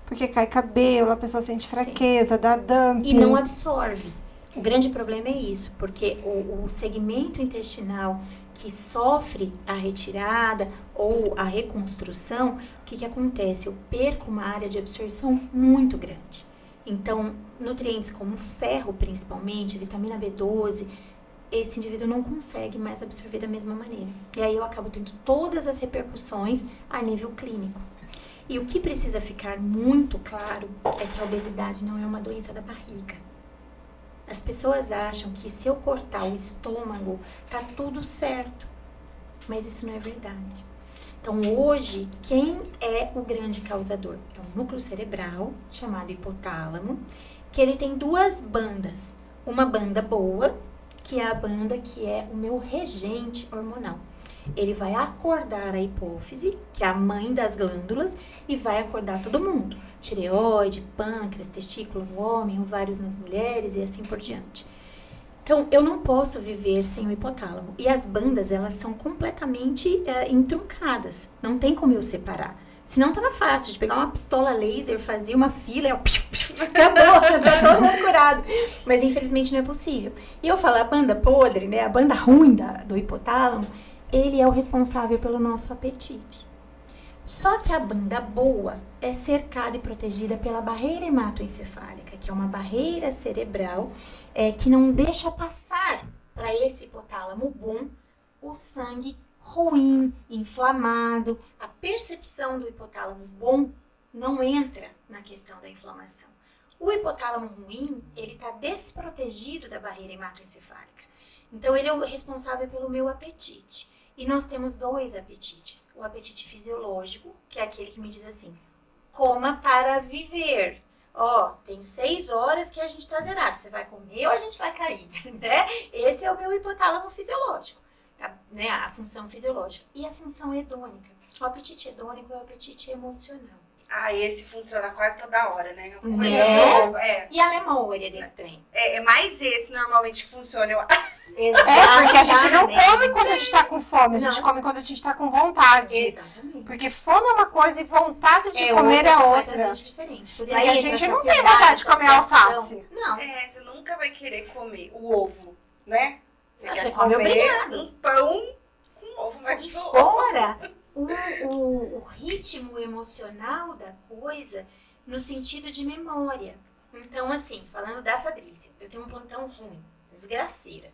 porque cai cabelo, a pessoa sente fraqueza, dá dumping. E não absorve. O grande problema é isso, porque o segmento intestinal que sofre a retirada ou a reconstrução, o que acontece? Eu perco uma área de absorção muito grande. Então, nutrientes como ferro, principalmente, vitamina B12, esse indivíduo não consegue mais absorver da mesma maneira. E aí eu acabo tendo todas as repercussões a nível clínico. E o que precisa ficar muito claro é que a obesidade não é uma doença da barriga. As pessoas acham que se eu cortar o estômago, tá tudo certo. Mas isso não é verdade. Então, hoje, quem é o grande causador? É um núcleo cerebral, chamado hipotálamo, que ele tem duas bandas. Uma banda boa, que é a banda que é o meu regente hormonal. Ele vai acordar a hipófise, que é a mãe das glândulas, e vai acordar todo mundo. Tireoide, pâncreas, testículo no homem, ovários nas mulheres e assim por diante. Então, eu não posso viver sem o hipotálamo. E as bandas, elas são completamente entruncadas. Não tem como eu separar. Senão tava fácil de pegar uma pistola laser, fazia uma fila e acabou, tá todo mundo curado. Mas infelizmente não é possível. E eu falo, a banda podre, né, a banda ruim do hipotálamo, ele é o responsável pelo nosso apetite. Só que a banda boa é cercada e protegida pela barreira hematoencefálica, que é uma barreira cerebral que não deixa passar para esse hipotálamo bom o sangue ruim, inflamado. A percepção do hipotálamo bom não entra na questão da inflamação. O hipotálamo ruim, ele está desprotegido da barreira hematoencefálica. Então, ele é o responsável pelo meu apetite. E nós temos 2 apetites. O apetite fisiológico, que é aquele que me diz assim, coma para viver. Tem 6 horas que a gente está zerado. Você vai comer ou a gente vai cair, né? Esse é o meu hipotálamo fisiológico, né? A função fisiológica. E a função hedônica. O apetite hedônico é o apetite emocional. Esse funciona quase toda hora, né? E a memória desse trem? É mais esse normalmente que funciona. Porque a gente não come quando a gente tá com fome, a gente come quando a gente tá com vontade. Exatamente. Porque fome é uma coisa e vontade de comer é outra. Completamente diferente. Aí a gente não tem vontade de comer alface. Não. Você nunca vai querer comer o ovo, né? Você come obrigado. Um pão com ovo, mas de ovo. Fora o ritmo emocional da coisa no sentido de memória. Então, assim, falando da Fabrícia, eu tenho um plantão ruim, desgraceira.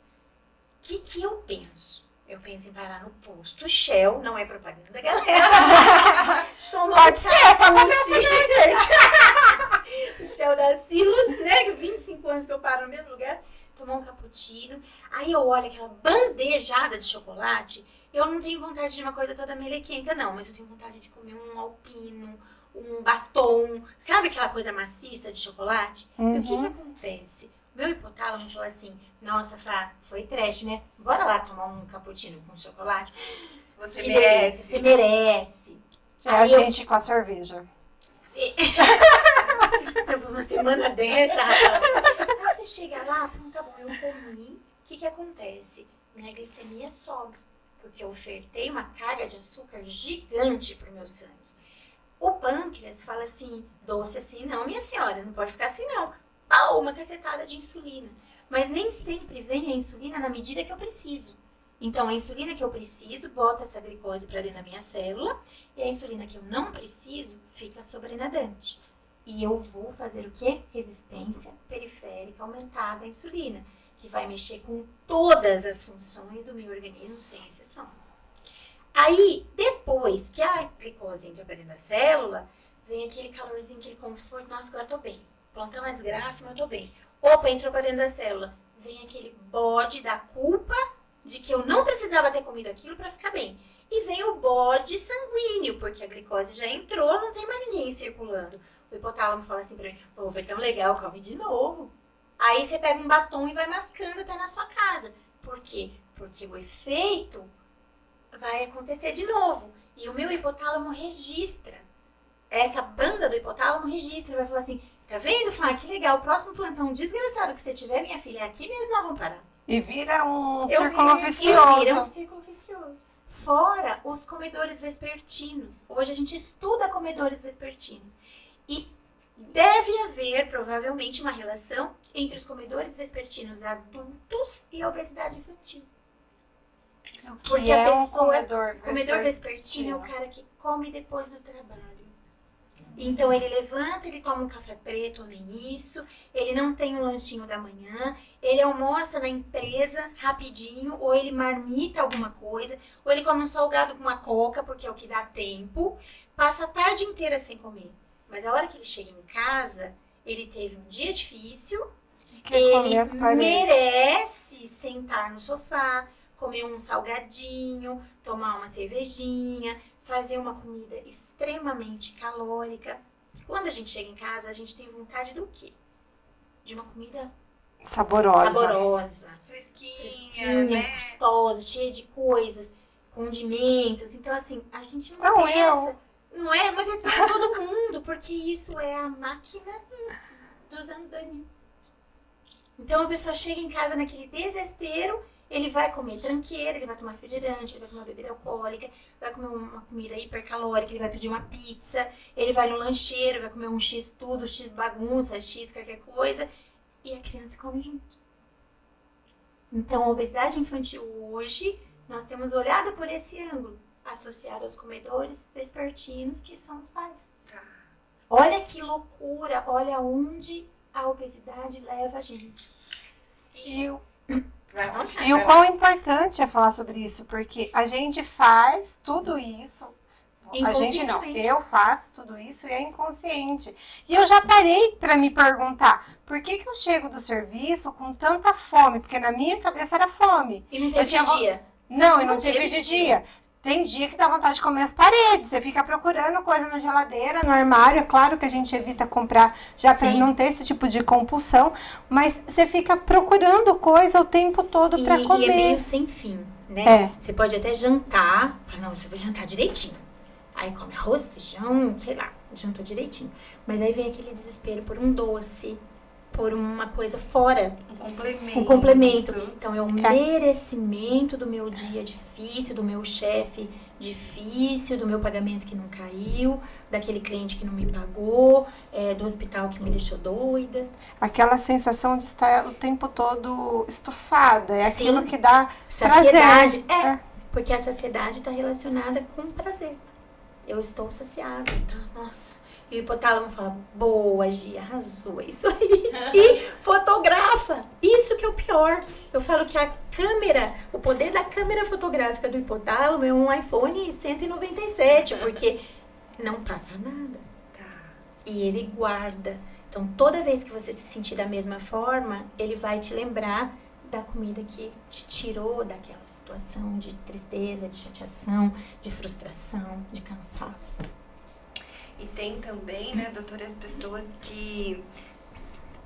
O que eu penso? Eu penso em parar no posto Shell, não é propaganda, galera. Pode ser, é só patrocínio, gente. O Shell da Silos, né? 25 anos que eu paro no mesmo lugar, tomar um cappuccino. Aí eu olho aquela bandejada de chocolate. Eu não tenho vontade de uma coisa toda melequenta, não. Mas eu tenho vontade de comer um alpino, um batom. Sabe aquela coisa maciça de chocolate? Uhum. E o que acontece? Meu hipotálamo falou assim, nossa, Fá, foi trash, né? Bora lá tomar um cappuccino com chocolate? Você Que merece. delícia, você merece. É a gente com a cerveja. Então, uma semana dessa, rapaz. Aí você chega lá, tá bom, eu comi. O que acontece? Minha glicemia sobe. Porque eu ofertei uma carga de açúcar gigante pro meu sangue. O pâncreas fala assim, doce assim não, minhas senhoras, não pode ficar assim não. Uma cacetada de insulina. Mas nem sempre vem a insulina na medida que eu preciso. Então, a insulina que eu preciso bota essa glicose para dentro da minha célula e a insulina que eu não preciso fica sobrenadante. E eu vou fazer o quê? Resistência periférica aumentada à insulina, que vai mexer com todas as funções do meu organismo, sem exceção. Aí, depois que a glicose entra para dentro da célula, vem aquele calorzinho, aquele conforto, nossa, agora eu tô bem. Plantão é desgraça, mas eu tô bem. Opa, entrou pra dentro da célula. Vem aquele bode da culpa de que eu não precisava ter comido aquilo pra ficar bem. E vem o bode sanguíneo, porque a glicose já entrou, não tem mais ninguém circulando. O hipotálamo fala assim pra mim, pô, foi tão legal, come de novo. Aí você pega um batom e vai mascando até na sua casa. Por quê? Porque o efeito vai acontecer de novo. E o meu hipotálamo registra. Essa banda do hipotálamo registra, vai falar assim, tá vendo, Fá? Que legal. O próximo plantão desgraçado que você tiver, minha filha, aqui mesmo nós vamos parar. E vira um círculo vicioso. Vira um círculo vicioso. Fora os comedores vespertinos. Hoje a gente estuda comedores vespertinos. E deve haver, provavelmente, uma relação entre os comedores vespertinos adultos e a obesidade infantil. Porque a pessoa, comedor vespertino é o cara que come depois do trabalho. Então, ele levanta, ele toma um café preto ou nem isso, ele não tem um lanchinho da manhã, ele almoça na empresa rapidinho, ou ele marmita alguma coisa, ou ele come um salgado com uma coca, porque é o que dá tempo, passa a tarde inteira sem comer. Mas a hora que ele chega em casa, ele teve um dia difícil, ele merece sentar no sofá, comer um salgadinho, tomar uma cervejinha, fazer uma comida extremamente calórica. Quando a gente chega em casa, a gente tem vontade do quê? De uma comida saborosa. Fresquinha, né? Gostosa, cheia de coisas, condimentos. Então, assim, a gente não pensa. Não é, mas é para todo mundo, porque isso é a máquina dos anos 2000. Então, a pessoa chega em casa naquele desespero. Ele vai comer tranqueira, ele vai tomar refrigerante, ele vai tomar bebida alcoólica, vai comer uma comida hipercalórica, ele vai pedir uma pizza, ele vai no lancheiro, vai comer um X tudo, X bagunça, X qualquer coisa, e a criança come junto. Então, a obesidade infantil hoje, nós temos olhado por esse ângulo. associado aos comedores vespertinos, que são os pais. Tá. Olha que loucura, olha onde a obesidade leva a gente. E o Vai E o quão importante é falar sobre isso, porque a gente faz tudo isso, a gente não, Inconscientemente. eu faço tudo isso e é inconsciente. E eu já parei para me perguntar, por que eu chego do serviço com tanta fome? Porque na minha cabeça era fome. E não teve tinha vo- dia. Não, e não Não tive teve de dia. dia. Tem dia que dá vontade de comer as paredes. Você fica procurando coisa na geladeira, no armário. É claro que a gente evita comprar já para Sim. não ter esse tipo de compulsão. Mas você fica procurando coisa o tempo todo para E comer. é meio sem fim, né? É. Você pode até jantar, fala, não, eu vou jantar direitinho. Aí come arroz, feijão, sei lá, jantou direitinho. Mas aí vem aquele desespero por um doce, por uma coisa fora. Um Um complemento. Então, é o merecimento do meu dia difícil, do meu chefe difícil, do meu pagamento que não caiu, daquele cliente que não me pagou, do hospital que me deixou doida. Aquela sensação de estar o tempo todo estufada. É Sim. aquilo que dá Saciedade. prazer. É, porque a saciedade está relacionada com prazer. Eu estou saciada, tá? Nossa. E o hipotálamo fala, boa, Gia, arrasou, é isso aí. E fotografa. Isso que é o pior. Eu falo que a câmera, o poder da câmera fotográfica do hipotálamo é um iPhone 197, porque não passa nada. Tá. E ele guarda. Então, toda vez que você se sentir da mesma forma, ele vai te lembrar da comida que te tirou daquela situação de tristeza, de chateação, de frustração, de cansaço. E tem também, né, doutora, as pessoas que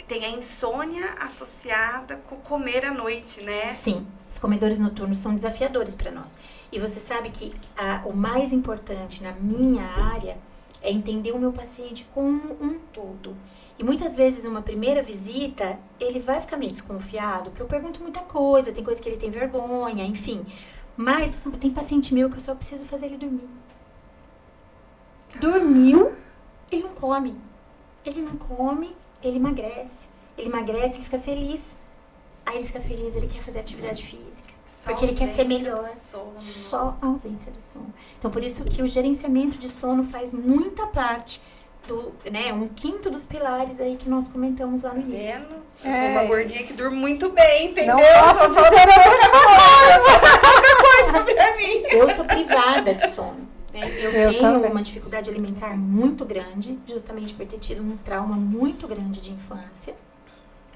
tem a insônia associada com comer à noite, né? Sim, os comedores noturnos são desafiadores para nós. E você sabe que o mais importante na minha área é entender o meu paciente como um todo. E muitas vezes, numa primeira visita, ele vai ficar meio desconfiado, porque eu pergunto muita coisa, tem coisa que ele tem vergonha, enfim. Mas tem paciente meu que eu só preciso fazer ele dormir. Dormiu, ele não come. Ele não come, ele emagrece. Ele emagrece e fica feliz. Aí ele fica feliz, ele quer fazer atividade física. Só Porque ele quer ser ausência melhor. do sono. Só a ausência do sono. Então, por isso que o gerenciamento de sono faz muita parte do, né, 1/5 dos pilares aí que nós comentamos lá no início. Vendo? Eu sou uma gordinha que durmo muito bem, entendeu? Não posso Só dizer a mesma coisa pra mim. Eu sou privada de sono. Né? Eu tenho também. uma dificuldade alimentar muito grande, justamente por ter tido um trauma muito grande de infância.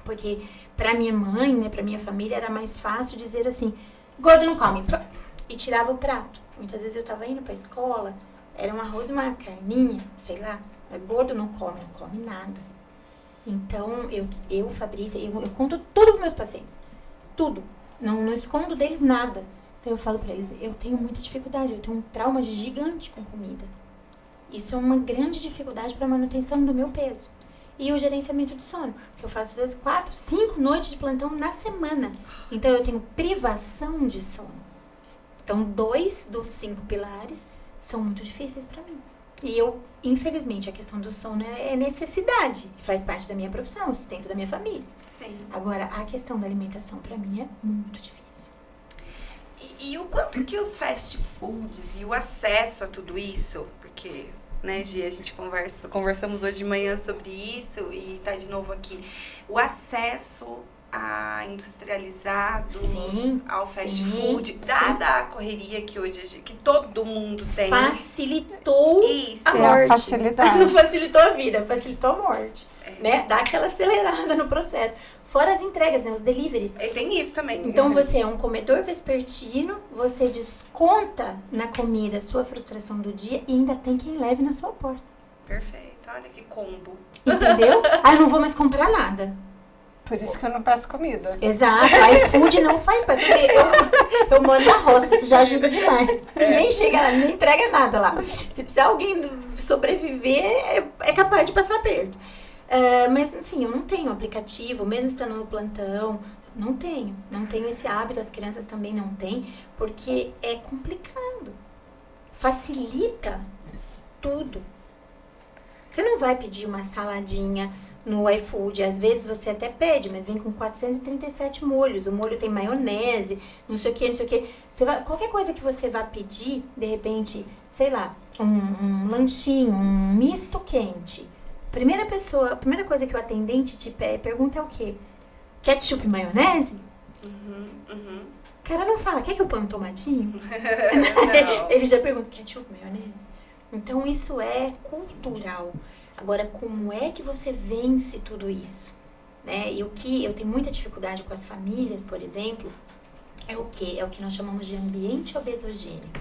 Porque pra minha mãe, né, pra minha família, era mais fácil dizer assim, gordo não come, e tirava o prato. Muitas vezes eu tava indo pra escola, era um arroz e uma carninha, sei lá, mas gordo não come nada. Então, eu Fabrícia, eu conto tudo pros meus pacientes, tudo, não escondo deles nada. Então eu falo pra eles, eu tenho muita dificuldade, eu tenho um trauma gigante com comida. Isso é uma grande dificuldade para manutenção do meu peso. E o gerenciamento de sono, porque eu faço às vezes 4, 5 noites de plantão na semana. Então eu tenho privação de sono. Então 2 dos 5 pilares são muito difíceis para mim. E eu, infelizmente, a questão do sono é necessidade, faz parte da minha profissão, o sustento da minha família. Sim. Agora, a questão da alimentação para mim é muito difícil. E o quanto que os fast foods e o acesso a tudo isso, porque, né, Gia, a gente conversamos hoje de manhã sobre isso e tá de novo aqui, o acesso a industrializados, Sim, ao fast sim, food, dada a correria que hoje, que todo mundo tem. Facilitou Isso. a É a morte. facilidade. Não facilitou a vida, facilitou a morte. Né? Dá aquela acelerada no processo. Fora as entregas, né? Os deliveries. E tem isso também. Então você é um comedor vespertino, você desconta na comida a sua frustração do dia e ainda tem quem leve na sua porta. Perfeito, olha que combo. Entendeu? Ah, eu não vou mais comprar nada. Por isso que eu não peço comida. Exato, a iFood não faz parte. Eu moro na roça, isso já ajuda demais. Ninguém chega lá, nem entrega nada lá. Se precisar alguém sobreviver, é capaz de passar perto. Mas, assim, eu não tenho aplicativo, mesmo estando no plantão, não tenho esse hábito, as crianças também não têm, porque é complicado. Facilita tudo. Você não vai pedir uma saladinha no iFood. Às vezes você até pede, mas vem com 437 molhos. O molho tem maionese, não sei o que, não sei o que. Qualquer coisa que você vá pedir, de repente, sei lá, um lanchinho, um misto quente. A primeira coisa que o atendente te pergunta é o quê? Ketchup e maionese? O cara não fala, quer que eu ponha um tomatinho? Ele já pergunta, ketchup e maionese? Então, isso é cultural. Agora, como é que você vence tudo isso? Né? E o que eu tenho muita dificuldade com as famílias, por exemplo, é o quê? É o que nós chamamos de ambiente obesogênico.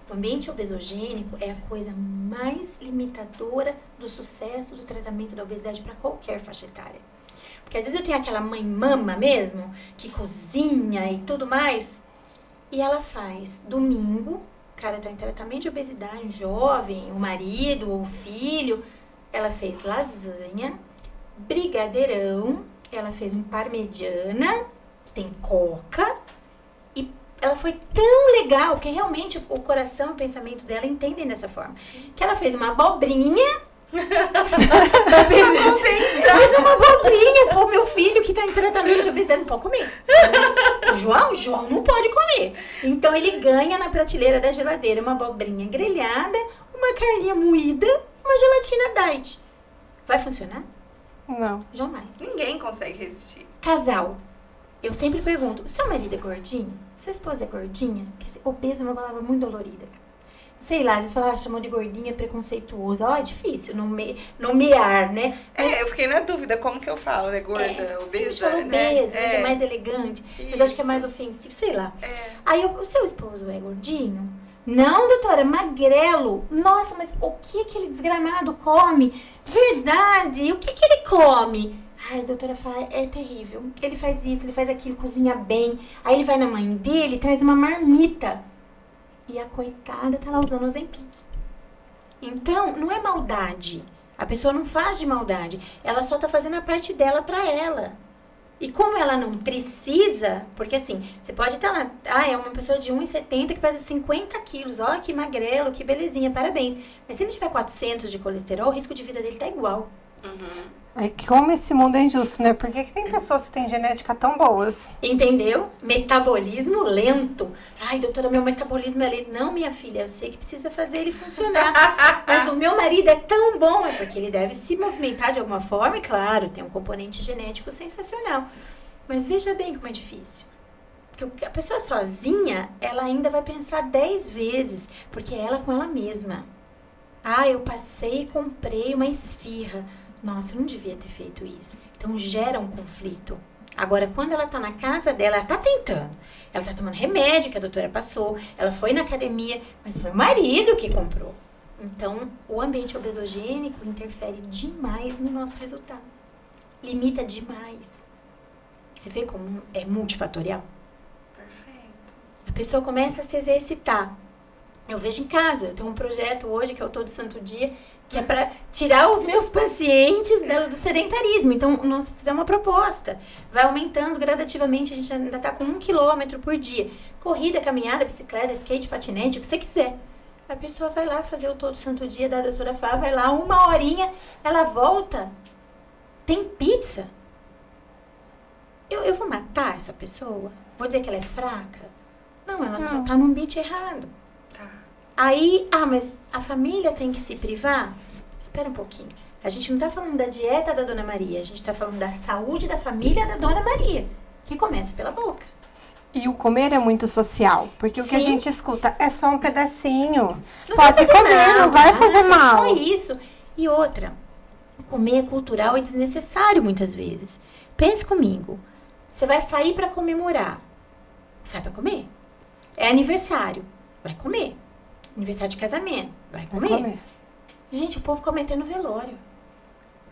O ambiente obesogênico é a coisa mais limitadora do sucesso do tratamento da obesidade para qualquer faixa etária. Porque às vezes eu tenho aquela mãe mama mesmo, que cozinha e tudo mais, e ela faz domingo, o cara tá em tratamento de obesidade, um jovem, o marido, o filho, ela fez lasanha, brigadeirão, ela fez um parmegiana, tem coca, e ela foi tão legal, porque realmente o coração e o pensamento dela entendem dessa forma, que ela fez uma abobrinha, fez uma abobrinha, pô, meu filho que tá em tratamento de obesidade não pode comer. O João não pode comer. Então ele ganha na prateleira da geladeira uma abobrinha grelhada, uma carninha moída, uma gelatina diet. Vai funcionar? Não. Jamais. Ninguém consegue resistir. Casal. Eu sempre pergunto, seu marido é gordinho? Sua esposa é gordinha? Porque obeso é uma palavra muito dolorida. Sei lá, eles falam, chamou de gordinha, preconceituosa. Ó, é difícil nomear, né? Eu fiquei na dúvida, como que eu falo, né? Gorda, obesa, fala né? obeso, é mais elegante. Mas acho que é mais ofensivo, sei lá. Aí, o seu esposo é gordinho? Não, doutora, magrelo. Nossa, mas o que aquele desgramado come? Verdade, o que ele come? Ai, a doutora fala, é terrível. Ele faz isso, ele faz aquilo, cozinha bem. Aí ele vai na mãe dele e traz uma marmita. E a coitada tá lá usando o Ozempic. Então, não é maldade. A pessoa não faz de maldade. Ela só tá fazendo a parte dela pra ela. E como ela não precisa, porque assim, você pode estar lá, é uma pessoa de 1,70 que pesa 50 quilos, ó, que magrelo, que belezinha, parabéns. Mas se ele tiver 400 de colesterol, o risco de vida dele tá igual. É que como esse mundo é injusto, né? Por que tem pessoas que têm genética tão boas? Entendeu? Metabolismo lento. Ai, doutora, meu metabolismo é lento. Não, minha filha, eu sei que precisa fazer ele funcionar. Mas o meu marido é tão bom, é porque ele deve se movimentar de alguma forma, e claro, tem um componente genético sensacional. Mas veja bem como é difícil. Porque a pessoa sozinha, ela ainda vai pensar 10 vezes, porque é ela com ela mesma. Eu passei e comprei uma esfirra. Nossa, eu não devia ter feito isso. Então, gera um conflito. Agora, quando ela tá na casa dela, ela tá tentando. Ela tá tomando remédio que a doutora passou. Ela foi na academia, mas foi o marido que comprou. Então, o ambiente obesogênico interfere demais no nosso resultado. Limita demais. Você vê como é multifatorial? Perfeito. A pessoa começa a se exercitar. Eu vejo em casa, eu tenho um projeto hoje, que é o Todo Santo Dia, que é para tirar os meus pacientes do sedentarismo. Então, nós fizemos uma proposta. Vai aumentando gradativamente, a gente ainda está com 1 quilômetro por dia. Corrida, caminhada, bicicleta, skate, patinete, o que você quiser. A pessoa vai lá fazer o Todo Santo Dia da doutora Fá, vai lá 1 horinha, ela volta, tem pizza. Eu vou matar essa pessoa? Vou dizer que ela é fraca? Não, ela só está no ambiente errado. Aí, mas a família tem que se privar? Espera um pouquinho. A gente não está falando da dieta da Dona Maria, a gente está falando da saúde da família da Dona Maria, que começa pela boca. E o comer é muito social, porque o que a Sim. gente escuta é só um pedacinho. Não Pode vai fazer comer, mal, não vai fazer gente, mal. Só isso. E outra, comer é cultural e desnecessário muitas vezes. Pense comigo, você vai sair para comemorar, sai para comer. É aniversário, vai comer. Aniversário de casamento, vai comer. Gente, o povo come até no velório.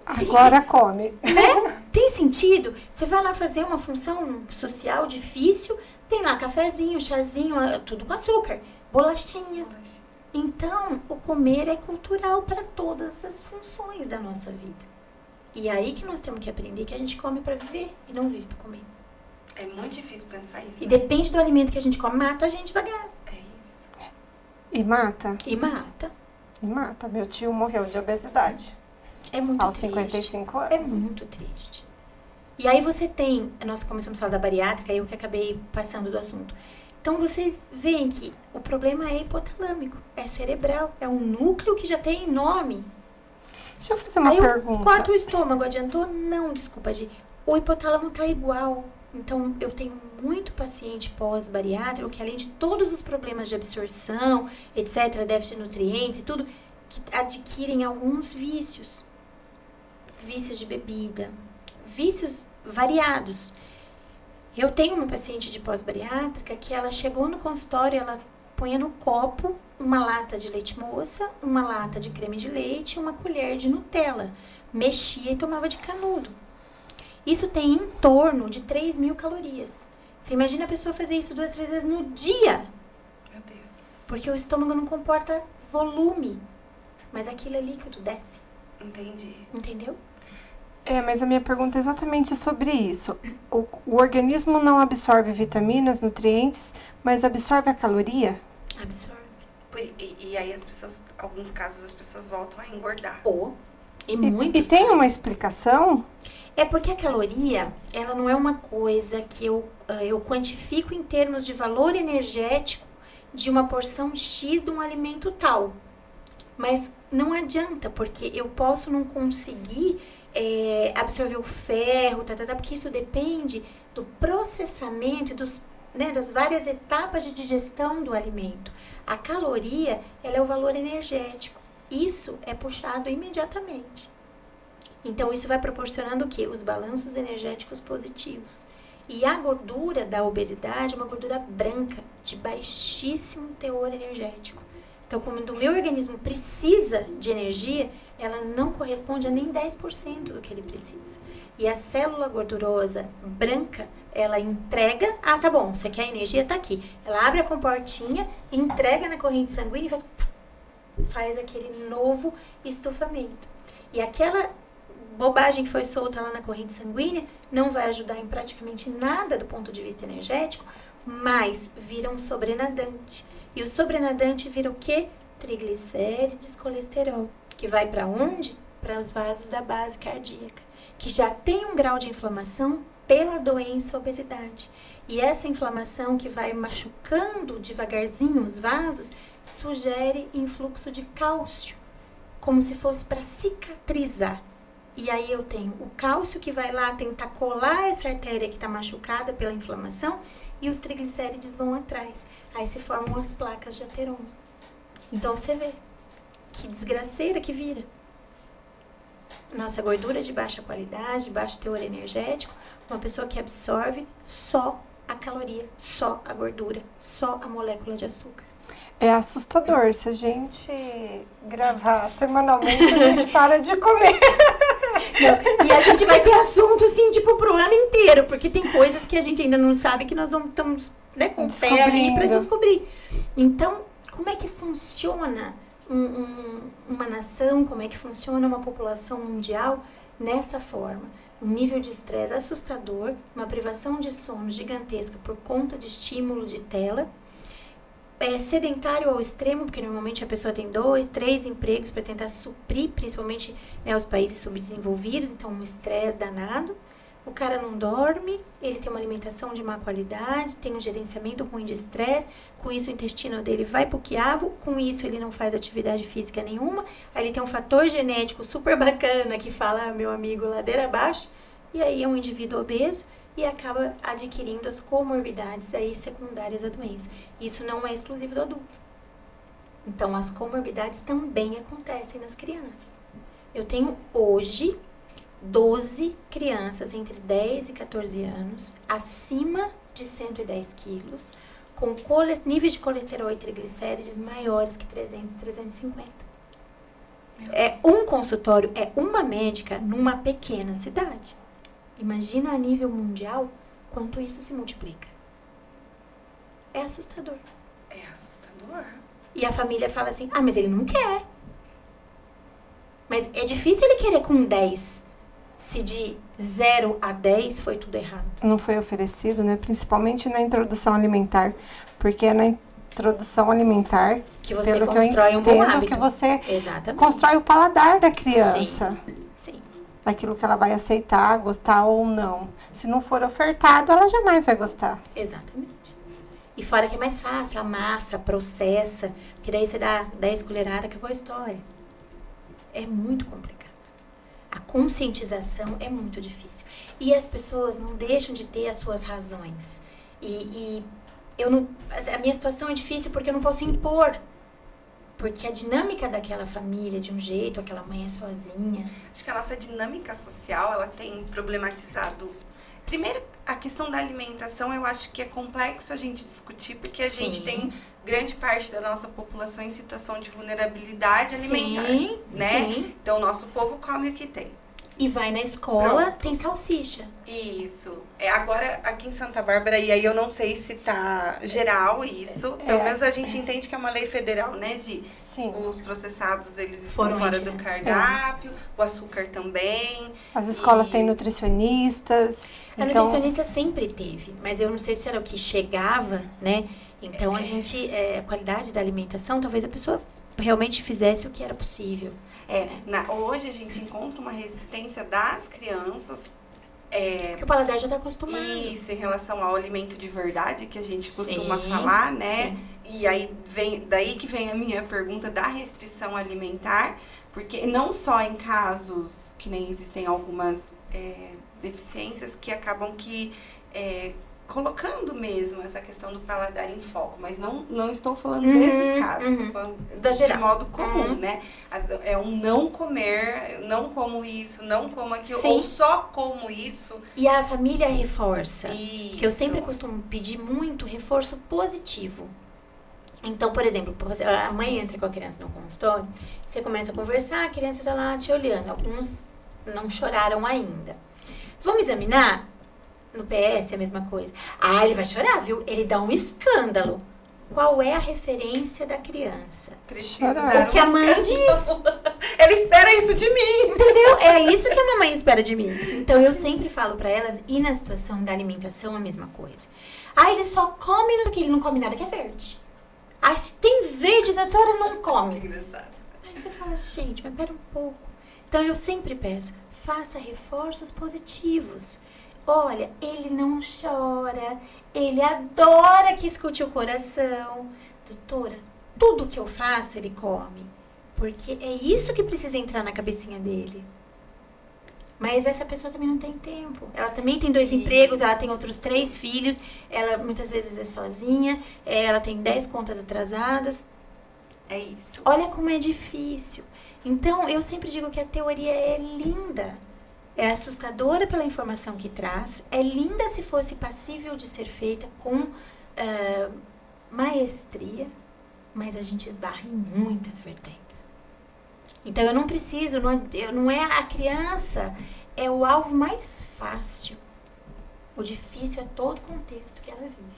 Agora come. Né? Tem sentido? Você vai lá fazer uma função social difícil, tem lá cafezinho, chazinho, tudo com açúcar, bolachinha. Então, o comer é cultural para todas as funções da nossa vida. E é aí que nós temos que aprender que a gente come para viver e não vive para comer. É muito difícil pensar isso. E depende do alimento que a gente come, mata a gente devagar. É isso. E mata? E mata. E mata. Meu tio morreu de obesidade. É muito aos triste. 55 anos. É muito triste. E aí você tem, nós começamos a falar da bariátrica, eu que acabei passando do assunto. Então vocês veem que o problema é hipotalâmico, é cerebral, é um núcleo que já tem nome. Deixa eu fazer uma Aí pergunta. corta o estômago, adiantou? Não, desculpa, Gi. O hipotálamo tá igual. Então, eu tenho muito paciente pós-bariátrico que, além de todos os problemas de absorção, etc., déficit de nutrientes e tudo, que adquirem alguns vícios. Vícios de bebida, vícios variados. Eu tenho uma paciente de pós-bariátrica que ela chegou no consultório, ela punha no copo uma lata de leite moça, uma lata de creme de leite e uma colher de Nutella. Mexia e tomava de canudo. Isso tem em torno de 3.000 calorias. Você imagina a pessoa fazer isso 2, 3 vezes no dia? Meu Deus. Porque o estômago não comporta volume. Mas aquilo é líquido, desce. Entendi. Entendeu? Mas a minha pergunta é exatamente sobre isso. O organismo não absorve vitaminas, nutrientes, mas absorve a caloria? Absorve. E aí as pessoas, em alguns casos, as pessoas voltam a engordar. E muitos tem uma casos. explicação? É porque a caloria, ela não é uma coisa que eu quantifico em termos de valor energético de uma porção X de um alimento tal. Mas não adianta, porque eu posso não conseguir absorver o ferro, porque isso depende do processamento e das várias etapas de digestão do alimento. A caloria, ela é o valor energético. Isso é puxado imediatamente. Então, isso vai proporcionando o quê? Os balanços energéticos positivos. E a gordura da obesidade é uma gordura branca, de baixíssimo teor energético. Então, como o meu organismo precisa de energia, ela não corresponde a nem 10% do que ele precisa. E a célula gordurosa branca, ela entrega... Ah, tá bom, você quer energia? Tá aqui. Ela abre a comportinha, entrega na corrente sanguínea e faz aquele novo estufamento. E aquela bobagem que foi solta lá na corrente sanguínea não vai ajudar em praticamente nada do ponto de vista energético, mas vira um sobrenadante. E o sobrenadante vira o quê? Triglicérides, colesterol. Que vai para onde? Para os vasos da base cardíaca, que já tem um grau de inflamação pela doença obesidade. E essa inflamação que vai machucando devagarzinho os vasos, sugere influxo de cálcio, como se fosse para cicatrizar. E aí eu tenho o cálcio que vai lá tentar colar essa artéria que está machucada pela inflamação e os triglicérides vão atrás. Aí se formam as placas de ateroma. Então você vê que desgraceira que vira. Nossa gordura de baixa qualidade, de baixo teor energético, uma pessoa que absorve só a caloria, só a gordura, só a molécula de açúcar. É assustador. Se a gente gravar semanalmente, a gente para de comer. Não, e a gente vai ter assunto, assim, tipo, pro ano inteiro, porque tem coisas que a gente ainda não sabe que nós estamos, com o pé ali para descobrir. Então, como é que funciona uma nação, como é que funciona uma população mundial nessa forma? Um nível de estresse assustador, uma privação de sono gigantesca por conta de estímulo de tela, sedentário ao extremo, porque normalmente a pessoa tem 2, 3 empregos para tentar suprir, principalmente os países subdesenvolvidos, então um estresse danado. O cara não dorme, ele tem uma alimentação de má qualidade, tem um gerenciamento ruim de estresse, com isso o intestino dele vai pro quiabo, com isso ele não faz atividade física nenhuma, aí ele tem um fator genético super bacana que fala, meu amigo, ladeira abaixo, e aí é um indivíduo obeso e acaba adquirindo as comorbidades aí secundárias à doença. Isso não é exclusivo do adulto. Então, as comorbidades também acontecem nas crianças. Eu tenho hoje 12 crianças entre 10 e 14 anos, acima de 110 quilos, com níveis de colesterol e triglicérides maiores que 300, 350. É um consultório, é uma médica numa pequena cidade. Imagina a nível mundial quanto isso se multiplica. É assustador. É assustador. E a família fala assim, mas ele não quer. Mas é difícil ele querer com 10. Se de 0 a 10 foi tudo errado. Não foi oferecido, né? Principalmente na introdução alimentar. Porque é na introdução alimentar que você pelo constrói que eu um bom entendo, hábito. que você Exatamente. constrói o paladar da criança. Sim. daquilo que ela vai aceitar, gostar ou não. Se não for ofertado, ela jamais vai gostar. Exatamente. E fora que é mais fácil, amassa, processa, porque daí você dá 10 colheradas, acabou a história. É muito complicado. A conscientização é muito difícil. E as pessoas não deixam de ter as suas razões. E eu não, a minha situação é difícil porque eu não posso impor. Porque a dinâmica daquela família é de um jeito, aquela mãe é sozinha. Acho que a nossa dinâmica social, ela tem problematizado. Primeiro, a questão da alimentação, eu acho que é complexo a gente discutir, porque a gente tem grande parte da nossa população em situação de vulnerabilidade alimentar, né? Sim. Então, o nosso povo come o que tem. E vai na escola, Pronto. tem salsicha. Isso. Agora, aqui em Santa Bárbara, e aí eu não sei se tá geral isso, pelo menos a gente entende que é uma lei federal, né, Gi? Sim. Os processados, eles estão Foram fora do retirados. cardápio, o açúcar também. As escolas têm nutricionistas. A Então, nutricionista sempre teve, mas eu não sei se era o que chegava, né? Então, a gente, a qualidade da alimentação, talvez a pessoa realmente fizesse o que era possível. Hoje a gente encontra uma resistência das crianças. Porque o paladar já está acostumado. Isso, em relação ao alimento de verdade, que a gente costuma Sim, falar, né? sim. E aí, daí que vem a minha pergunta da restrição alimentar, porque não só em casos que nem existem algumas deficiências que acabam colocando mesmo essa questão do paladar em foco, mas não estou falando desses casos, estou falando de modo comum, né? É um não comer, não como isso, não como aquilo, ou só como isso. E a família reforça. Isso. Porque eu sempre costumo pedir muito reforço positivo. Então, por exemplo, a mãe entra com a criança no consultório, você começa a conversar, a criança está lá te olhando, alguns não choraram ainda. Vamos examinar? No PS é a mesma coisa. Ele vai chorar, viu? Ele dá um escândalo. Qual é a referência da criança? Preciso Chorar. dar O que a mãe diz. Ela espera isso de mim. Entendeu? É isso que a mamãe espera de mim. Então, eu sempre falo pra elas, e na situação da alimentação, a mesma coisa. Ele só come, ele não come nada que é verde. Se tem verde, doutora, não come. Engraçado. Aí você fala, gente, mas pera um pouco. Então, eu sempre peço, faça reforços positivos. Olha, ele não chora, ele adora que escute o coração. Doutora, tudo que eu faço ele come, porque é isso que precisa entrar na cabecinha dele. Mas essa pessoa também não tem tempo. Ela também tem 2 empregos, ela tem outros 3 filhos, ela muitas vezes é sozinha, ela tem 10 contas atrasadas. É isso. Olha como é difícil. Então, eu sempre digo que a teoria é linda. É assustadora pela informação que traz. É linda se fosse passível de ser feita com maestria, mas a gente esbarra em muitas vertentes. Então, eu não preciso, não é a criança, é o alvo mais fácil. O difícil é todo o contexto que ela vive.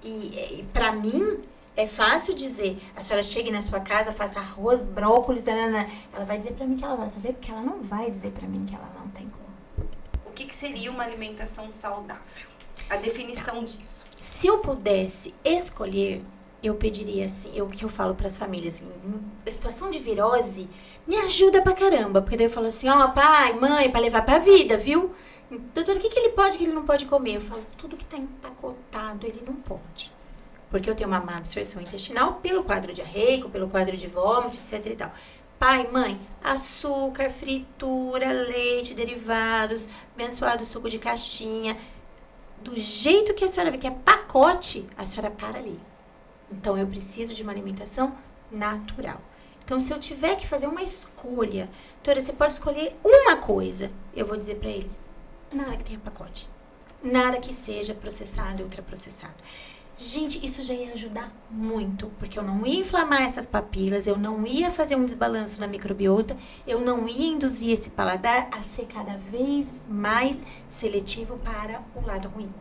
E para mim, é fácil dizer, a senhora chegue na sua casa, faça arroz, brócolis, danana. Ela vai dizer pra mim que ela vai fazer, porque ela não vai dizer pra mim que ela não tem como. O que seria uma alimentação saudável? A definição disso. Se eu pudesse escolher, eu pediria assim, o que eu falo pras famílias, assim, em situação de virose, me ajuda pra caramba. Porque daí eu falo assim, pai, mãe, pra levar pra vida, viu? Doutor, o que ele pode, que ele não pode comer? Eu falo, tudo que tá empacotado, ele não pode. Porque eu tenho uma má absorção intestinal pelo quadro diarreico, pelo quadro de vômito, etc e tal. Pai, mãe, açúcar, fritura, leite, derivados, abençoado suco de caixinha. Do jeito que a senhora vê que é pacote, a senhora para ali. Então, eu preciso de uma alimentação natural. Então, se eu tiver que fazer uma escolha, doutora, você pode escolher uma coisa. Eu vou dizer para eles, nada que tenha pacote. Nada que seja processado e ultraprocessado. Gente, isso já ia ajudar muito, porque eu não ia inflamar essas papilas, eu não ia fazer um desbalanço na microbiota, eu não ia induzir esse paladar a ser cada vez mais seletivo para o lado ruim.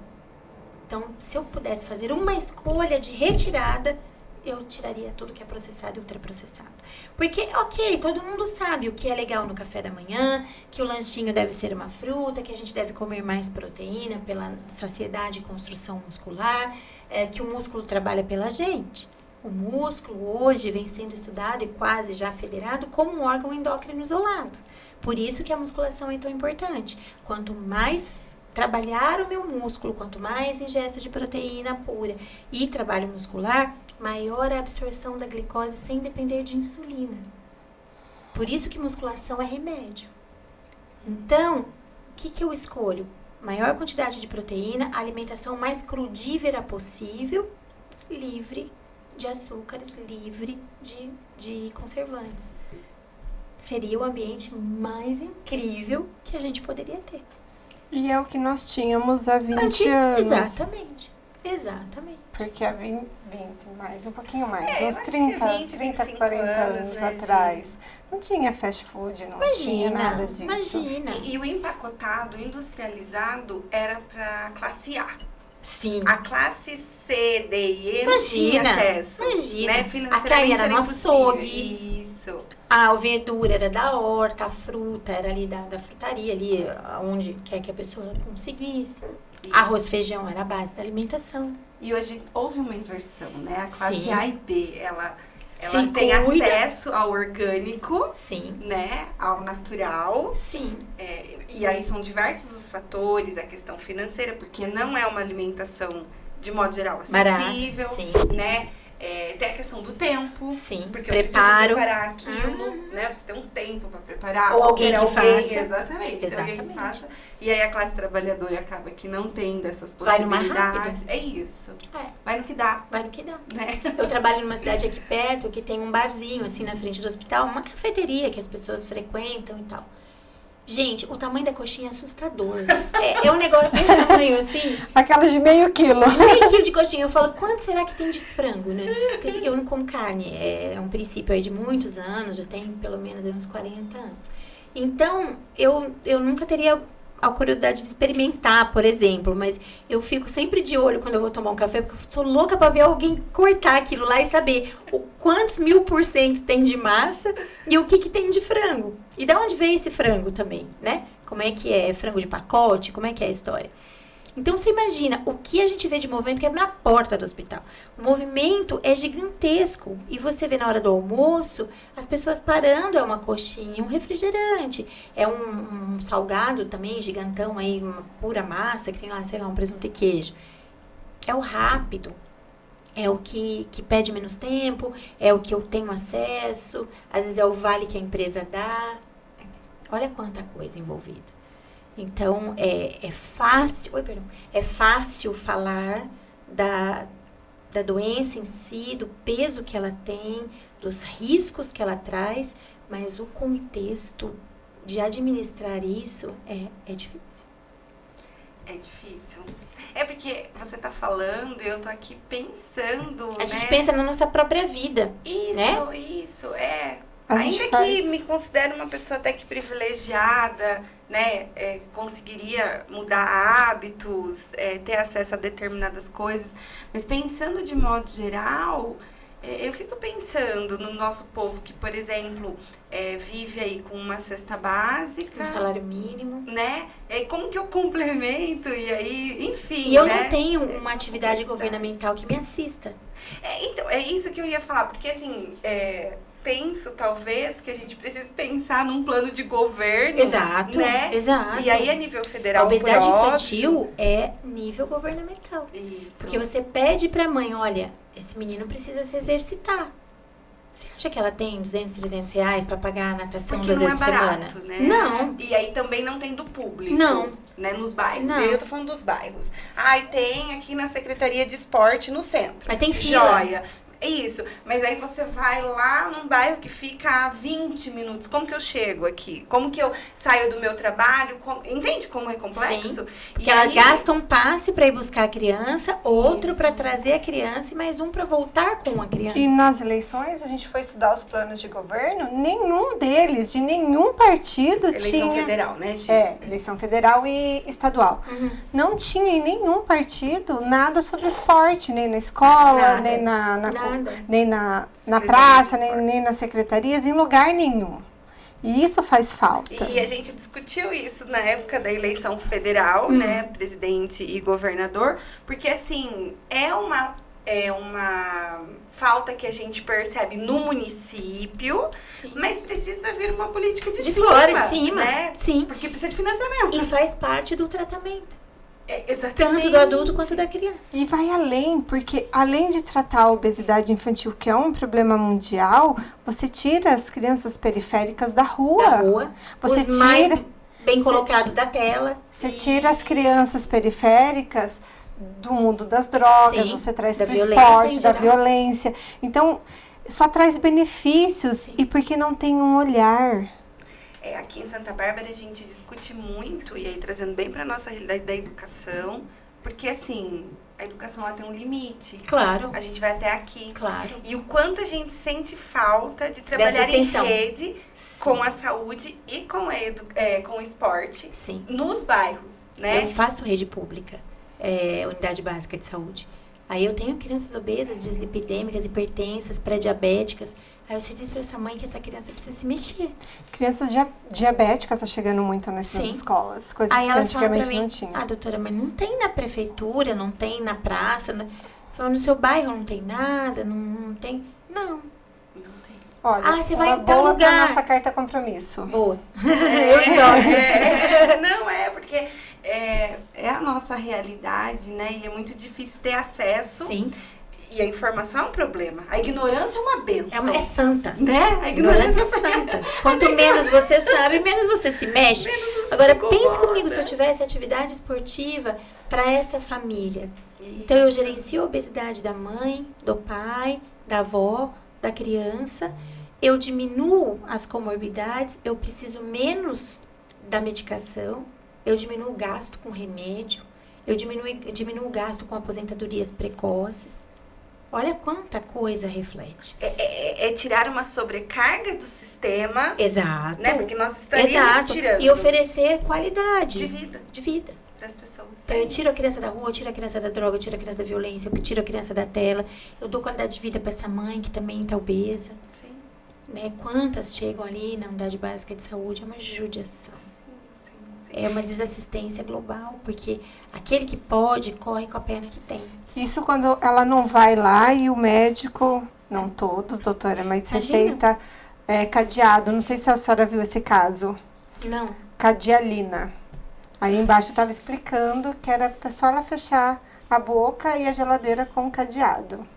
Então, se eu pudesse fazer uma escolha de retirada, eu tiraria tudo que é processado e ultraprocessado. Porque, ok, todo mundo sabe o que é legal no café da manhã, que o lanchinho deve ser uma fruta, que a gente deve comer mais proteína pela saciedade e construção muscular, que o músculo trabalha pela gente. O músculo hoje vem sendo estudado e quase já federado como um órgão endócrino isolado. Por isso que a musculação é tão importante. Quanto mais trabalhar o meu músculo, quanto mais ingesta de proteína pura e trabalho muscular, maior a absorção da glicose sem depender de insulina. Por isso que musculação é remédio. Então, o que eu escolho? Maior quantidade de proteína, alimentação mais crudívera possível, livre de açúcares, livre de conservantes. Seria o ambiente mais incrível que a gente poderia ter. E é o que nós tínhamos há 20 anos. Exatamente. Porque há 20 mais, um pouquinho mais, uns eu acho 30, que 20, 30, 25 40 anos, anos né, atrás. Não tinha fast food, não tinha nada disso. Imagina. E o empacotado, industrializado, era para classe A. Sim. A classe C, D e E não tinha acesso. Imagina. Né? A Financeiramente carne era no impossível. açougue. Isso. A verdura era da horta, a fruta era ali da frutaria, ali onde quer que a pessoa conseguisse. Isso. Arroz, feijão era a base da alimentação. E hoje houve uma inversão, né? A classe Sim. A e B, ela Se tem cuida. acesso ao orgânico, Sim. né? Ao natural. Sim. E aí são diversos os fatores, a questão financeira, porque não é uma alimentação, de modo geral, acessível, Sim. né? Tem a questão do tempo, Sim. porque Preparo. eu preciso preparar aquilo, né? Você tem um tempo para preparar. Ou alguém ter que faça. Exatamente, ter alguém que faça. E aí a classe trabalhadora acaba que não tem dessas Vai no mais possibilidades. rápido. É isso. É. Vai no que dá, Vai no que dá. né? Eu trabalho numa cidade aqui perto que tem um barzinho, assim, na frente do hospital, uma cafeteria que as pessoas frequentam e tal. Gente, o tamanho da coxinha é assustador. É um negócio desse tamanho, assim. Aquelas de meio quilo. Meio quilo de coxinha. Eu falo, quanto será que tem de frango, né? Porque assim, eu não como carne. É um princípio aí de muitos anos, já tem pelo menos aí uns 40 anos. Então, eu nunca teria a curiosidade de experimentar, por exemplo, mas eu fico sempre de olho quando eu vou tomar um café, porque eu sou louca pra ver alguém cortar aquilo lá e saber o quantos 1000% tem de massa e o que tem de frango. E de onde veio esse frango também, né? Como é que é? Frango de pacote? Como é que é a história? Então, você imagina o que a gente vê de movimento que é na porta do hospital. O movimento é gigantesco. E você vê na hora do almoço, as pessoas parando, é uma coxinha, um refrigerante. É um salgado também, gigantão, aí, uma pura massa, que tem lá, sei lá, um presunto e queijo. É o rápido. É o que pede menos tempo, é o que eu tenho acesso. Às vezes é o vale que a empresa dá. Olha quanta coisa envolvida. Então, é fácil falar da doença em si, do peso que ela tem, dos riscos que ela traz, mas o contexto de administrar isso é difícil. É difícil. É porque você tá falando e eu tô aqui pensando, A gente né? pensa na nossa própria vida, né? Isso, é. A Ainda gente que faz- me considero uma pessoa até que privilegiada, né? Conseguiria mudar hábitos, ter acesso a determinadas coisas. Mas pensando de modo geral, eu fico pensando no nosso povo que, por exemplo, vive aí com uma cesta básica, Um salário mínimo. né? E aí, como que eu complemento? E aí, enfim, E eu né? não tenho de uma atividade complexidade. governamental que me assista. Então, é isso que eu ia falar, porque assim, penso talvez que a gente precisa pensar num plano de governo, Exato, né? exato. E aí a nível A federal, obesidade por óbvio. infantil é nível governamental. Isso. Porque você pede pra mãe, olha, esse menino precisa se exercitar. Você acha que ela tem 200, 300 reais pra pagar a natação Porque 2 não é vezes por barato, semana? né? Não. E aí também não tem do público. Não. Né, nos bairros. Não. E aí eu tô falando dos bairros. Ai, tem aqui na Secretaria de Esporte no centro. Mas tem fila. Joia. Isso, mas aí você vai lá num bairro que fica a 20 minutos. Como que eu chego aqui? Como que eu saio do meu trabalho? Entende como é complexo? Sim. Porque ela gasta um passe para ir buscar a criança, outro para trazer a criança e mais um para voltar com a criança. E nas eleições, a gente foi estudar os planos de governo, nenhum deles, de nenhum partido Eleição tinha... federal, né, Chico? Eleição federal e estadual. Não tinha em nenhum partido nada sobre esporte, nem na escola, Nada. nem Nada. nem na Secretaria praça, de Esportes. nem nas secretarias, em lugar nenhum. E isso faz falta. E a gente discutiu isso na época da eleição federal, né? Presidente e governador. Porque, assim, é uma é uma falta que a gente percebe no município, Sim. mas precisa vir uma política de cima, fora, de cima, né? sim. Porque precisa de financiamento. E faz parte do tratamento, Exatamente. tanto do adulto quanto da criança. E vai além, porque além de tratar a obesidade infantil, que é um problema mundial, você tira as crianças periféricas da rua. Da rua, Você os mais tira, bem colocados da tela. você tira as crianças periféricas do mundo das drogas, Sim, você traz da para o violência esporte, em da geral. violência. Então, só traz benefícios. Sim. E porque não tem um olhar. Aqui em Santa Bárbara a gente discute muito, e aí trazendo bem para nossa realidade da educação, porque assim, a educação lá tem um limite. Claro, A gente vai até aqui. claro. E o quanto a gente sente falta de trabalhar em extensão. rede com a saúde e com, com o esporte Sim. nos bairros, né? Eu faço rede pública, unidade básica de saúde. Aí eu tenho crianças obesas, dislipidêmicas, hipertensas, pré-diabéticas. Aí você diz pra essa mãe que essa criança precisa se mexer. Crianças diabéticas tá chegando muito nessas Sim. escolas, coisas Aí que ela fala pra antigamente mim, não tinha. doutora, mas não tem na prefeitura, não tem na praça. Fala, no seu bairro não tem nada, não tem... Não. Não tem. Olha, você vai uma em tal boa pra lugar. nossa carta compromisso. Boa. Não é, porque é a nossa realidade, né? E é muito difícil ter acesso. Sim. E a informação é um problema. A ignorância é uma benção. É santa. Né? A Ignorância é santa. Quanto menos você sabe, menos você se mexe. Agora, pense incomoda. comigo, se eu tivesse atividade esportiva para essa família. Então, eu gerencio a obesidade da mãe, do pai, da avó, da criança. Eu diminuo as comorbidades, eu preciso menos da medicação, eu diminuo o gasto com remédio, eu diminuo o gasto com aposentadorias precoces. Olha quanta coisa reflete. É tirar uma sobrecarga do sistema, Exato. né? Porque nós estaríamos Exato. tirando E oferecer qualidade de vida de vida. para as pessoas. Então, eu tiro a criança da rua, eu tiro a criança da droga, eu tiro a criança da violência, eu tiro a criança da tela, eu dou qualidade de vida para essa mãe que também está obesa. Sim, Né? Quantas chegam ali na unidade básica de saúde? É uma judiação. sim. É uma desassistência global, porque aquele que pode, corre com a perna que tem. Isso quando ela não vai lá e o médico, não todos, doutora, mas Imagina. receita cadeado. Não sei se a senhora viu esse caso. Não. Cadialina. Aí embaixo estava explicando que era só ela fechar a boca e a geladeira com cadeado.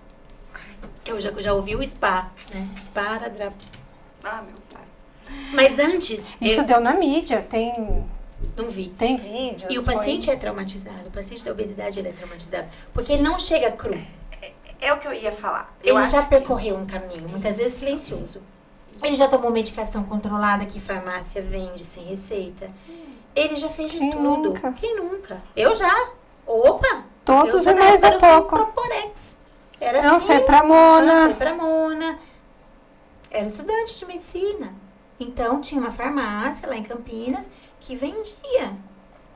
Eu já ouvi o SPA, né? Esparadrap. Ah, meu pai. Mas antes, Isso eu deu na mídia, tem não vi. vídeos. E o foi- paciente é traumatizado, o paciente da obesidade ele é traumatizado. Porque ele não chega cru. É o que eu ia falar. Ele Eu acho já que- percorreu um caminho, muitas vezes silencioso. Ele já tomou medicação controlada que farmácia vende sem receita. Ele já fez de Quem tudo. nunca? Quem nunca? Eu já. Opa! Todos eu sou e da mais época um do pouco. Proporex. Era assim. Anfepramona. Anfepramona. Era estudante de medicina. Então, tinha uma farmácia lá em Campinas que vendia.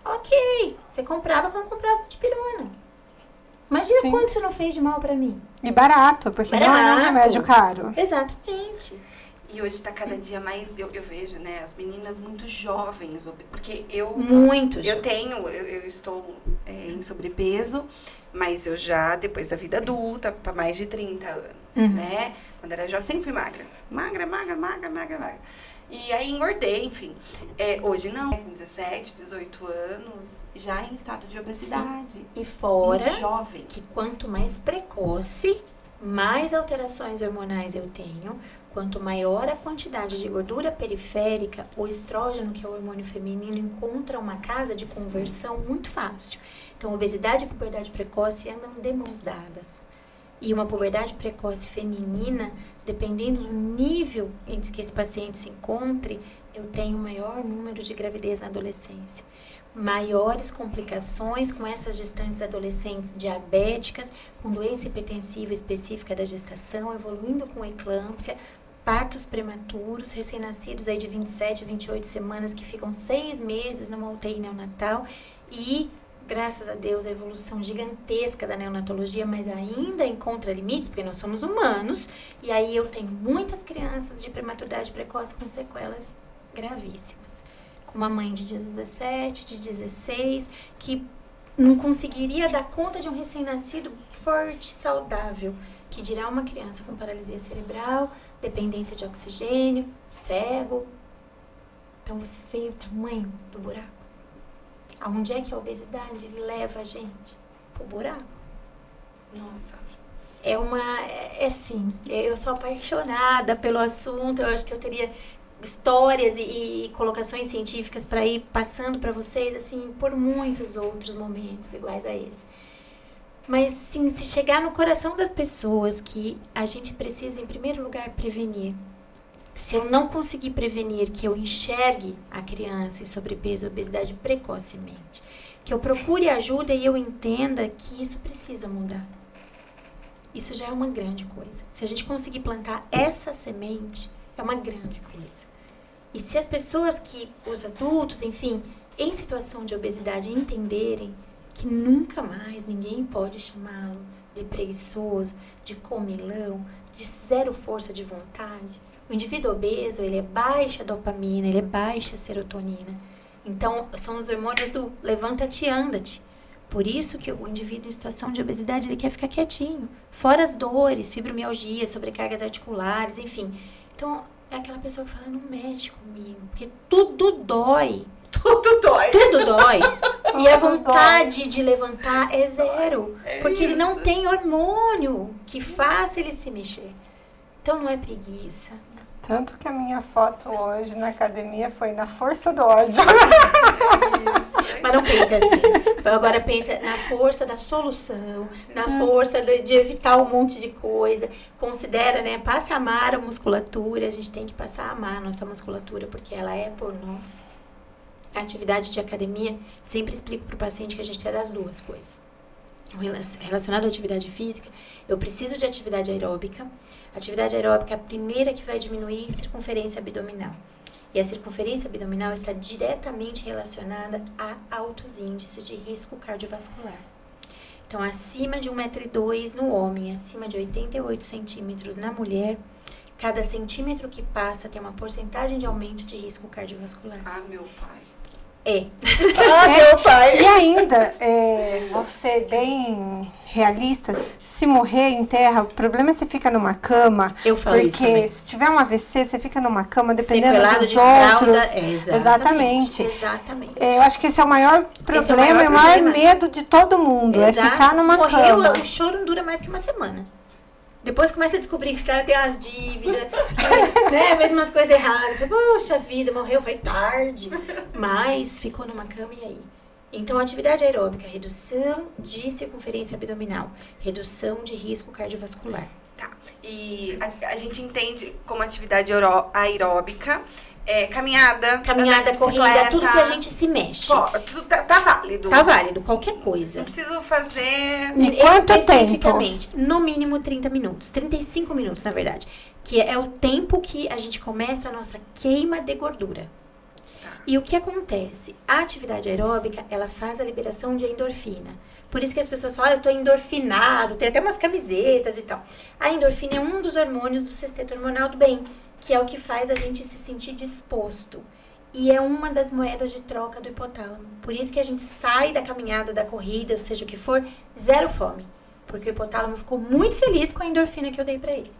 Ok. Você comprava como comprava dipirona. Imagina Sim. quanto isso não fez de mal pra mim. E barato, porque não é um Barato. remédio caro. Exatamente. E hoje tá cada dia mais, eu vejo, né, as meninas muito jovens, porque Muito. eu jovens. tenho, eu estou em sobrepeso, mas eu já, depois da vida adulta, para mais de 30 anos, né? Quando era jovem, sempre fui magra. Magra. E aí engordei, enfim. Hoje não, com 17, 18 anos, já em estado de obesidade. E fora Muito jovem. que quanto mais precoce, mais alterações hormonais eu tenho. Quanto maior a quantidade de gordura periférica, o estrógeno, que é o hormônio feminino, encontra uma casa de conversão muito fácil. Então, obesidade e puberdade precoce andam de mãos dadas. E uma puberdade precoce feminina, dependendo do nível em que esse paciente se encontre, eu tenho maior número de gravidez na adolescência. Maiores complicações com essas gestantes adolescentes diabéticas, com doença hipertensiva específica da gestação, evoluindo com eclâmpsia, partos prematuros, recém-nascidos aí de 27, 28 semanas que ficam 6 meses numa UTI neonatal e, graças a Deus, a evolução gigantesca da neonatologia, mas ainda encontra limites, porque nós somos humanos, e aí eu tenho muitas crianças de prematuridade precoce com sequelas gravíssimas. Com uma mãe de 17, de 16, que não conseguiria dar conta de um recém-nascido forte, saudável, que dirá uma criança com paralisia cerebral, dependência de oxigênio, cego. Então, vocês veem o tamanho do buraco? Aonde é que a obesidade leva a gente? Pro buraco. Nossa. Assim, eu sou apaixonada pelo assunto, eu acho que eu teria histórias e colocações científicas para ir passando para vocês, assim, por muitos outros momentos iguais a esse. Mas, sim, se chegar no coração das pessoas que a gente precisa, em primeiro lugar, prevenir. Se eu não conseguir prevenir, que eu enxergue a criança em sobrepeso e obesidade precocemente, que eu procure ajuda e eu entenda que isso precisa mudar. Isso já é uma grande coisa. Se a gente conseguir plantar essa semente, é uma grande coisa. E se as pessoas os adultos, enfim, em situação de obesidade entenderem que nunca mais ninguém pode chamá-lo de preguiçoso, de comilão, de zero força de vontade. O indivíduo obeso, ele é baixa dopamina, ele é baixa serotonina. Então, são os hormônios do levanta-te e anda-te. Por isso que o indivíduo em situação de obesidade, ele quer ficar quietinho. Fora as dores, fibromialgia, sobrecargas articulares, enfim. Então, é aquela pessoa que fala, não mexe comigo, porque tudo dói. Tudo dói. Tudo dói. E a vontade de levantar é zero. Porque ele não tem hormônio que faça ele se mexer. Então, não é preguiça. Tanto que a minha foto hoje na academia foi na força do ódio. Mas não pense assim. Agora pense na força da solução, na força de evitar um monte de coisa. Considera, né? Passe a amar a musculatura. A gente tem que passar a amar a nossa musculatura, porque ela é por nós. A atividade de academia, sempre explico para o paciente que a gente precisa das duas coisas. Relacionado à atividade física, eu preciso de atividade aeróbica. Atividade aeróbica é a primeira que vai diminuir a circunferência abdominal. E a circunferência abdominal está diretamente relacionada a altos índices de risco cardiovascular. Então, acima de 1,2 m no homem, acima de 88 centímetros na mulher, cada centímetro que passa tem uma porcentagem de aumento de risco cardiovascular. Ah, meu pai. Meu pai. E ainda, vou ser bem realista, se morrer em terra, o problema é você fica numa cama. Eu falo isso também. Porque se tiver um AVC, você fica numa cama dependendo sequelado dos de outros. fralda, Exatamente. Exatamente. Eu acho que esse é o maior problema, é o maior medo de todo mundo. Exato. É ficar numa Morreu, cama. o choro não dura mais que uma semana. Depois começa a descobrir que esse cara tem umas dívidas, né? Fez umas coisas erradas. Poxa vida, morreu, foi tarde. Mas ficou numa cama e aí? Então, atividade aeróbica, redução de circunferência abdominal, redução de risco cardiovascular. Tá. E a gente entende como atividade aeróbica, caminhada, corrida, tudo que a gente se mexe. Tudo tá válido. Tá válido, qualquer coisa. Não preciso fazer... E quanto Especificamente, no mínimo 30 minutos. 35 minutos, na verdade. Que é o tempo que a gente começa a nossa queima de gordura. Tá. E o que acontece? A atividade aeróbica, ela faz a liberação de endorfina. Por isso que as pessoas falam, eu tô endorfinado, tem até umas camisetas e tal. A endorfina é um dos hormônios do sexteto hormonal do bem, que é o que faz a gente se sentir disposto. E é uma das moedas de troca do hipotálamo. Por isso que a gente sai da caminhada, da corrida, seja o que for, zero fome. Porque o hipotálamo ficou muito feliz com a endorfina que eu dei pra ele.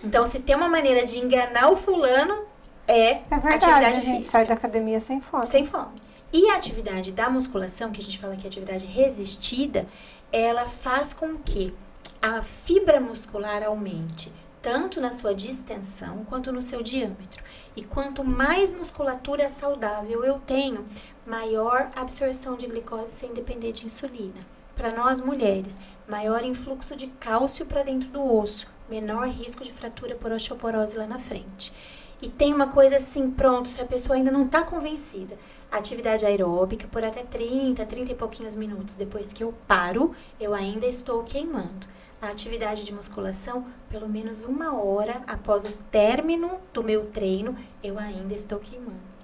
Então, se tem uma maneira de enganar o fulano, É verdade, atividade a gente física. sai da academia sem fome. Sem fome. E a atividade da musculação, que a gente fala que é atividade resistida, ela faz com que a fibra muscular aumente, tanto na sua distensão quanto no seu diâmetro. E quanto mais musculatura saudável eu tenho, maior absorção de glicose sem depender de insulina. Para nós mulheres, maior influxo de cálcio para dentro do osso, menor risco de fratura por osteoporose lá na frente. E tem uma coisa assim, pronto, se a pessoa ainda não está convencida, atividade aeróbica por até 30 e pouquinhos minutos depois que eu paro, eu ainda estou queimando. A atividade de musculação, pelo menos 1 hora após o término do meu treino, eu ainda estou queimando.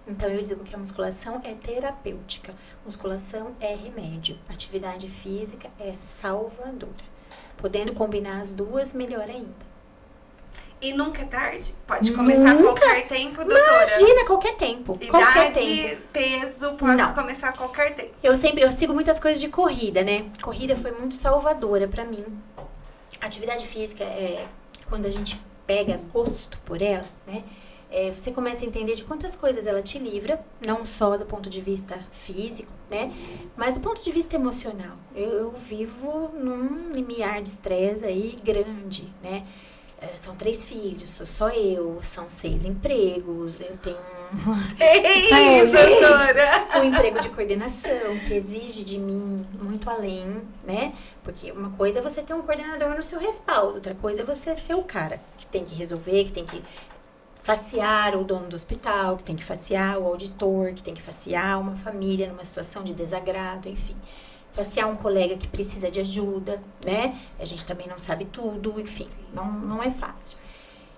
Então, eu digo que a musculação é terapêutica, musculação é remédio, atividade física é salvadora. Podendo combinar as duas, melhor ainda. E nunca é tarde? Pode começar a qualquer tempo, doutora? Imagina, qualquer tempo. Qualquer Idade, tempo. peso, posso Não. começar a qualquer tempo. Eu sigo muitas coisas de corrida, né? Corrida foi muito salvadora pra mim. Atividade física é quando a gente pega gosto por ela, né? Você começa a entender de quantas coisas ela te livra, não só do ponto de vista físico, né? Mas do ponto de vista emocional. Eu vivo num limiar de estresse aí grande, né? São 3 filhos, sou só eu, são 6 empregos, eu tenho Isso, doutora! um emprego de coordenação que exige de mim muito além, né? Porque uma coisa é você ter um coordenador no seu respaldo, outra coisa é você ser o cara que tem que resolver, que tem que facear o dono do hospital, que tem que facear o auditor, que tem que facear uma família numa situação de desagrado, enfim. Facear um colega que precisa de ajuda, né? A gente também não sabe tudo, enfim, não é fácil.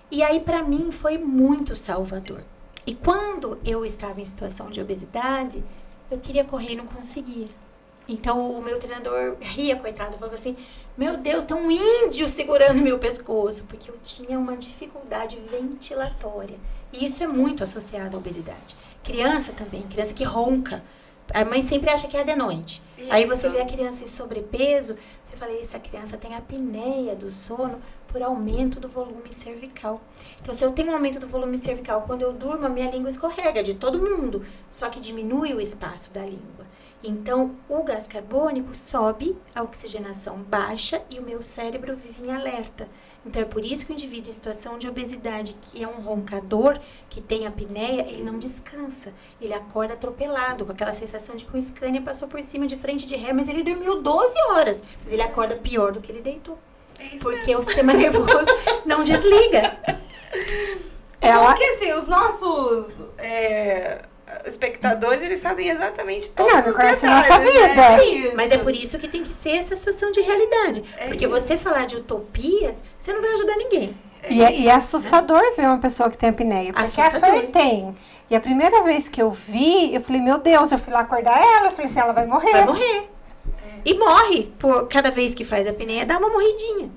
E aí, pra mim, foi muito salvador. E quando eu estava em situação de obesidade, eu queria correr e não conseguia. Então, o meu treinador ria, coitado, falava assim, meu Deus, tem um índio segurando meu pescoço, porque eu tinha uma dificuldade ventilatória. E isso é muito associado à obesidade. Criança também, criança que ronca. A mãe sempre acha que é adenoide. Isso. Aí você vê a criança em sobrepeso, você fala, essa criança tem apneia do sono por aumento do volume cervical. Então, se eu tenho um aumento do volume cervical, quando eu durmo, a minha língua escorrega, de todo mundo, só que diminui o espaço da língua. Então, o gás carbônico sobe, a oxigenação baixa e o meu cérebro vive em alerta. Então, é por isso que o indivíduo em situação de obesidade, que é um roncador, que tem apneia, ele não descansa. Ele acorda atropelado, com aquela sensação de que o Scania passou por cima de frente de ré, mas ele dormiu 12 horas. Mas ele acorda pior do que ele deitou. É isso Porque mesmo. o sistema nervoso não desliga. Porque assim, os nossos espectadores, eles sabem exatamente todos Não, os não conhece detalhes, nossa vida. né? Sim, Isso. mas é por isso que tem que ser essa situação de realidade. É Porque isso. você falar de utopias, você não vai ajudar ninguém. E é assustador ver uma pessoa que tem apneia. Porque a Assustador. Fer tem. E a primeira vez que eu vi, eu falei, meu Deus, eu fui lá acordar ela, eu falei assim, ela vai morrer. Vai morrer. E morre. Por cada vez que faz apneia, dá uma morridinha.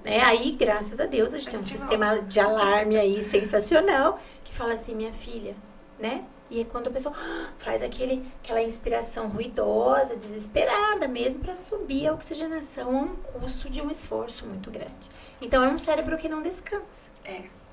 Né? Aí, graças a Deus, a gente tem um sistema de alarme aí sensacional que fala assim, minha filha, né? E é quando a pessoa faz aquela inspiração ruidosa, desesperada mesmo, para subir a oxigenação a um custo de um esforço muito grande. Então, é um cérebro que não descansa.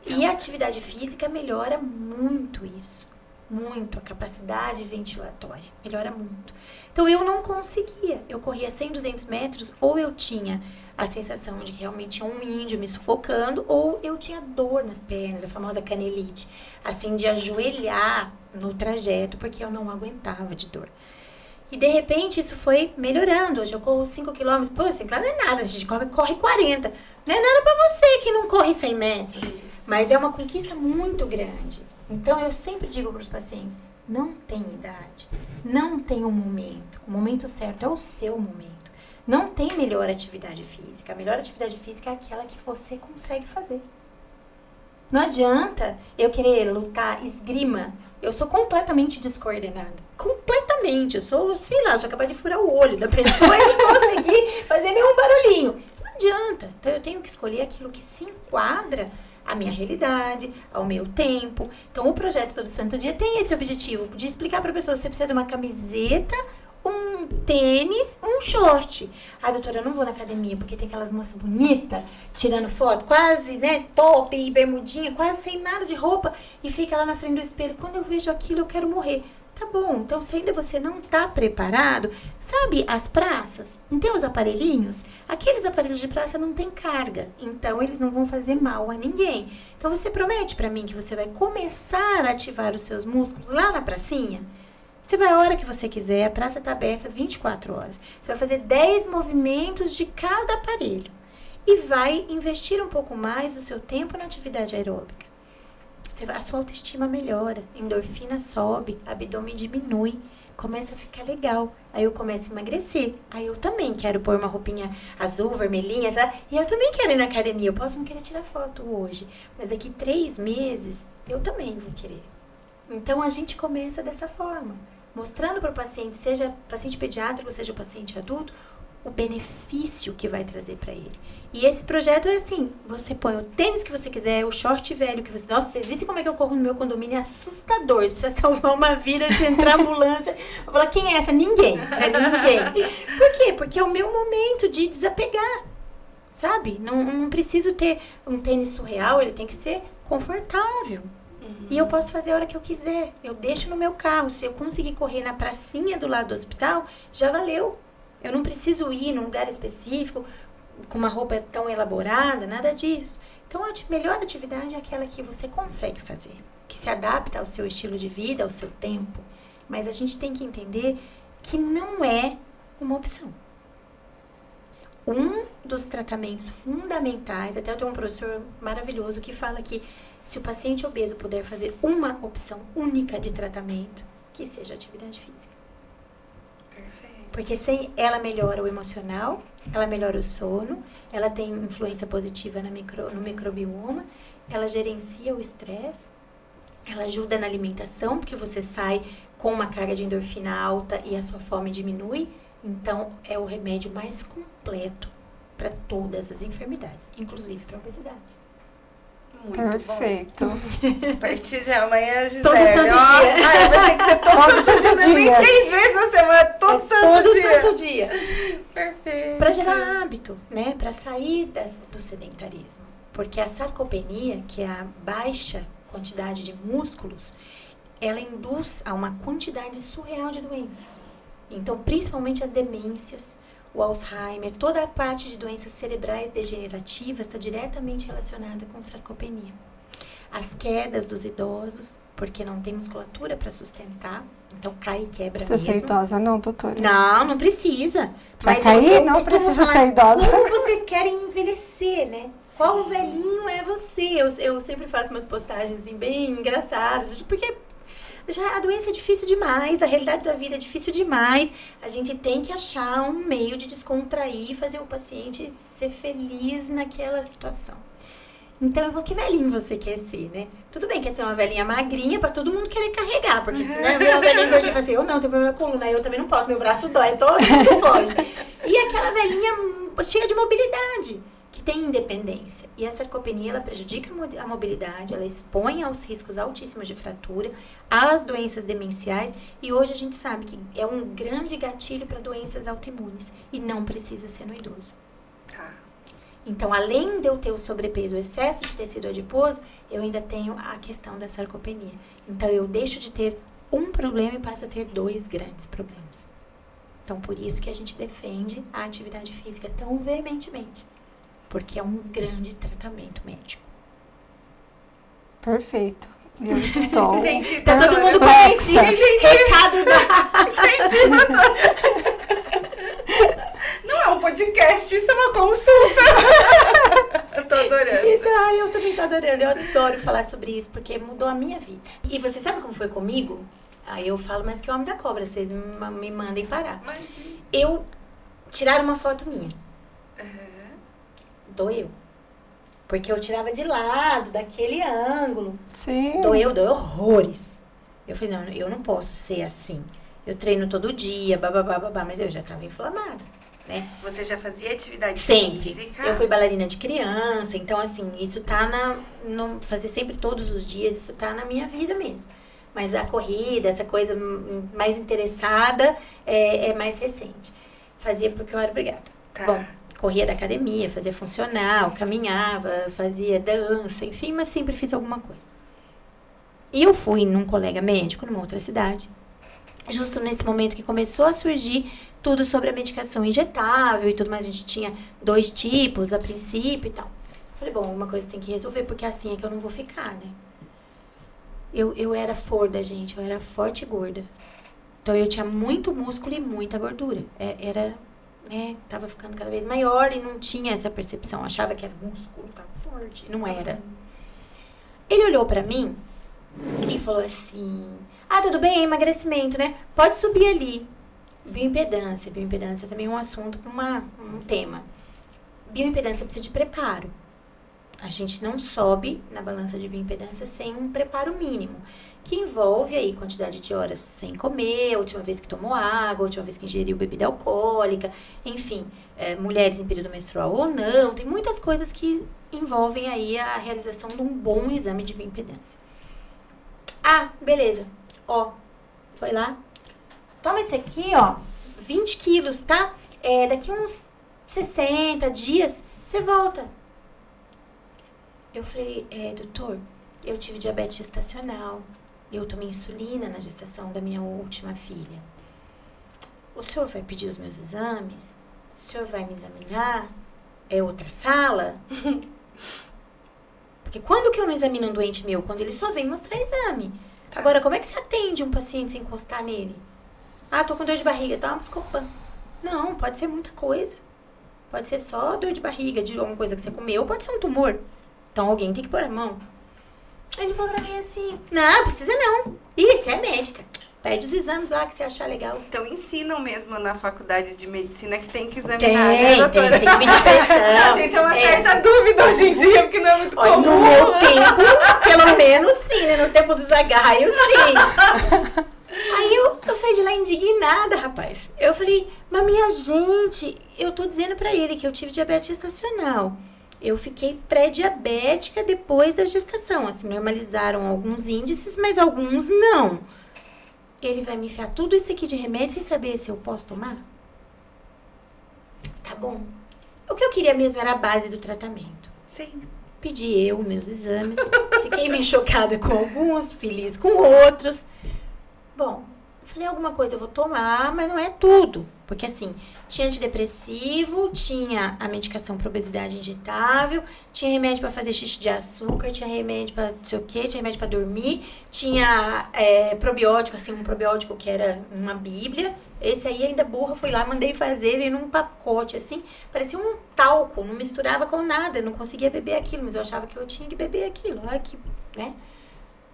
E a atividade física melhora muito isso. Muito. A capacidade ventilatória melhora muito. Então, eu não conseguia. Eu corria 100, 200 metros, ou eu tinha a sensação de que realmente tinha um índio me sufocando, ou eu tinha dor nas pernas, a famosa canelite, assim, de ajoelhar no trajeto, porque eu não aguentava de dor. E, de repente, isso foi melhorando. Hoje eu corro 5 km. Pô, 5 km não é nada, a gente corre 40. Não é nada pra você que não corre 100 metros. Mas é uma conquista muito grande. Então, eu sempre digo para os pacientes, não tem idade, não tem um momento. O momento certo é o seu momento. Não tem melhor atividade física. A melhor atividade física é aquela que você consegue fazer. Não adianta eu querer lutar esgrima. Eu sou completamente descoordenada. Completamente. Eu sou, sei lá, eu sou capaz de furar o olho da pessoa e não conseguir fazer nenhum barulhinho. Não adianta. Então, eu tenho que escolher aquilo que se enquadra à minha realidade, ao meu tempo. Então, o projeto Todo Santo Dia tem esse objetivo de explicar para a pessoa, você precisa de uma camiseta, um tênis, um short. Ah, doutora, eu não vou na academia porque tem aquelas moças bonitas tirando foto, quase, né, top e bermudinha, quase sem nada de roupa e fica lá na frente do espelho. Quando eu vejo aquilo, eu quero morrer. Tá bom, então se ainda você não tá preparado, sabe as praças? Não tem os aparelhinhos? Aqueles aparelhos de praça não tem carga, então eles não vão fazer mal a ninguém. Então você promete pra mim que você vai começar a ativar os seus músculos lá na pracinha? Você vai a hora que você quiser, a praça está aberta 24 horas. Você vai fazer 10 movimentos de cada aparelho. E vai investir um pouco mais o seu tempo na atividade aeróbica. A sua autoestima melhora, endorfina sobe, abdômen diminui, começa a ficar legal. Aí eu começo a emagrecer. Aí eu também quero pôr uma roupinha azul, vermelhinha, sabe? E eu também quero ir na academia. Eu posso não querer tirar foto hoje, mas daqui 3 meses eu também vou querer. Então, a gente começa dessa forma, mostrando para o paciente, seja paciente pediátrico, seja paciente adulto, o benefício que vai trazer para ele. E esse projeto é assim, você põe o tênis que você quiser, o short velho que você... Nossa, vocês viram como é que eu corro no meu condomínio? É assustador, você precisa salvar uma vida, você entrar na ambulância. Eu falo, quem é essa? Ninguém, né? Ninguém. Por quê? Porque é o meu momento de desapegar, sabe? Não preciso ter um tênis surreal, ele tem que ser confortável. E eu posso fazer a hora que eu quiser. Eu deixo no meu carro. Se eu conseguir correr na pracinha do lado do hospital, já valeu. Eu não preciso ir num lugar específico, com uma roupa tão elaborada, nada disso. Então, a melhor atividade é aquela que você consegue fazer, que se adapta ao seu estilo de vida, ao seu tempo. Mas a gente tem que entender que não é uma opção. Um dos tratamentos fundamentais, até eu tenho um professor maravilhoso que fala que se o paciente obeso puder fazer uma opção única de tratamento, que seja atividade física. Perfeito. Porque ela melhora o emocional, ela melhora o sono, ela tem influência positiva no microbioma, ela gerencia o estresse, ela ajuda na alimentação, porque você sai com uma carga de endorfina alta e a sua fome diminui. Então, é o remédio mais completo para todas as enfermidades, inclusive para a obesidade. Muito Perfeito. bom. A partir de amanhã, Gisele. Todo santo dia. Vai ter que ser todo santo dia. Nem 3 vezes na semana, todo santo dia. Perfeito. Para gerar hábito, né? Para sair do sedentarismo. Porque a sarcopenia, que é a baixa quantidade de músculos, ela induz a uma quantidade surreal de doenças. Então, principalmente as demências, o Alzheimer, toda a parte de doenças cerebrais degenerativas está diretamente relacionada com sarcopenia. As quedas dos idosos, porque não tem musculatura para sustentar, então cai e quebra Precisa mesmo. ser idosa, não, doutora? Não precisa. Pra Mas cair, eu não costumo precisa falar, ser idosa. como vocês querem envelhecer, né? Qual velhinho é você? Eu sempre faço umas postagens assim, bem engraçadas, porque já a doença é difícil demais, a realidade da vida é difícil demais. A gente tem que achar um meio de descontrair, fazer o paciente ser feliz naquela situação. Então, eu falo, que velhinho você quer ser, né? Tudo bem, quer ser uma velhinha magrinha pra todo mundo querer carregar, porque se não ver uma velhinha gordinha e fala assim, eu não, tenho problema na coluna, eu também não posso, meu braço dói, todo mundo foge. E aquela velhinha cheia de mobilidade, que tem independência. E a sarcopenia, ela prejudica a mobilidade, ela expõe aos riscos altíssimos de fratura, às doenças demenciais, e hoje a gente sabe que é um grande gatilho para doenças autoimunes, e não precisa ser no idoso. Tá. Então, além de eu ter o sobrepeso, o excesso de tecido adiposo, eu ainda tenho a questão da sarcopenia. Então, eu deixo de ter um problema e passo a ter 2 grandes problemas. Então, por isso que a gente defende a atividade física tão veementemente. Porque é um grande tratamento médico. Perfeito. Eu estou. Entendi. Tá todo mundo perplexa. convencido. Recado da... Entendi, doutora. Não é um podcast, isso é uma consulta. Eu tô adorando. Isso, eu também tô adorando. Eu adoro falar sobre isso, porque mudou a minha vida. E você sabe como foi comigo? Aí eu falo mais que o homem da cobra, vocês me mandem parar. Imagina. Tiraram uma foto minha. Doeu. Porque eu tirava de lado, daquele ângulo. Sim. Doeu horrores. Eu falei, não, eu não posso ser assim. Eu treino todo dia, babá, mas eu já tava inflamada, né? Você já fazia atividade Sempre. física? Eu fui bailarina de criança, então assim, isso tá fazer sempre todos os dias, isso tá na minha vida mesmo. Mas a corrida, essa coisa mais interessada, é mais recente. Fazia porque eu era obrigada. Tá. Bom, corria da academia, fazia funcional, caminhava, fazia dança, enfim, mas sempre fiz alguma coisa. E eu fui num colega médico, numa outra cidade, justo nesse momento que começou a surgir tudo sobre a medicação injetável e tudo mais. A gente tinha 2 tipos a princípio e tal. Falei, bom, uma coisa tem que resolver, porque assim é que eu não vou ficar, né? Eu era forda, gente, eu era forte e gorda. Então eu tinha muito músculo e muita gordura. Tava ficando cada vez maior e não tinha essa percepção. Achava que era músculo, tava forte. Não era. Ele olhou pra mim e falou assim, tudo bem, é emagrecimento, né? Pode subir ali. Bioimpedância. Bioimpedância também é um assunto, um tema. Bioimpedância precisa de preparo. A gente não sobe na balança de bioimpedância sem um preparo mínimo, que envolve aí quantidade de horas sem comer, a última vez que tomou água, a última vez que ingeriu bebida alcoólica, enfim, mulheres em período menstrual ou não, tem muitas coisas que envolvem aí a realização de um bom exame de bioimpedância. Ah, beleza. Ó, foi lá. Toma esse aqui, ó, 20 quilos, tá? Daqui uns 60 dias, você volta. Eu falei, doutor, eu tive diabetes gestacional, eu tomei insulina na gestação da minha última filha. O senhor vai pedir os meus exames? O senhor vai me examinar? É outra sala? Porque quando que eu não examino um doente meu? Quando ele só vem mostrar exame. Agora, como é que você atende um paciente sem encostar nele? Ah, tô com dor de barriga, toma Buscopan. Não, pode ser muita coisa. Pode ser só dor de barriga, de alguma coisa que você comeu, pode ser um tumor. Então, alguém tem que pôr a mão. Aí ele falou pra mim assim, não, precisa não. Ih, você é médica. Pede os exames lá que você achar legal. Então, ensinam mesmo na faculdade de medicina que tem que examinar, né, doutora? Tem que medir pressão. A gente tem uma certa dúvida hoje em dia, porque não é muito Olha, comum. no meu tempo, pelo menos sim, né? No tempo dos agarraios, sim. Aí eu saí de lá indignada, rapaz. Eu falei, mas minha gente, eu tô dizendo pra ele que eu tive diabetes gestacional. Eu fiquei pré-diabética depois da gestação. Assim, normalizaram alguns índices, mas alguns não. Ele vai me enfiar tudo isso aqui de remédio sem saber se eu posso tomar? Tá bom. O que eu queria mesmo era a base do tratamento. Sim. Pedi eu meus exames. Fiquei meio chocada com alguns, feliz com outros. Bom, eu falei, alguma coisa eu vou tomar, mas não é tudo. Porque assim, tinha antidepressivo, tinha a medicação para obesidade injetável, tinha remédio para fazer xixi de açúcar, tinha remédio para não sei o quê, tinha remédio para dormir, tinha probiótico, assim, um probiótico que era uma bíblia. Esse aí ainda burra, fui lá, mandei fazer, veio num pacote, assim, parecia um talco, não misturava com nada, não conseguia beber aquilo, mas eu achava que eu tinha que beber aquilo, olha que, né?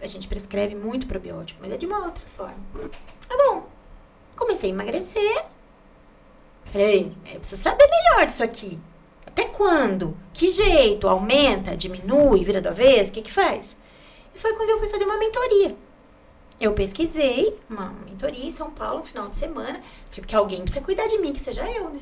A gente prescreve muito probiótico, mas é de uma outra forma. Tá bom, comecei a emagrecer. Falei, eu preciso saber melhor disso aqui. Até quando? Que jeito? Aumenta? Diminui? Vira do avesso? O que faz? E foi quando eu fui fazer uma mentoria. Eu pesquisei uma mentoria em São Paulo, no final de semana. Falei, porque alguém precisa cuidar de mim, que seja eu, né?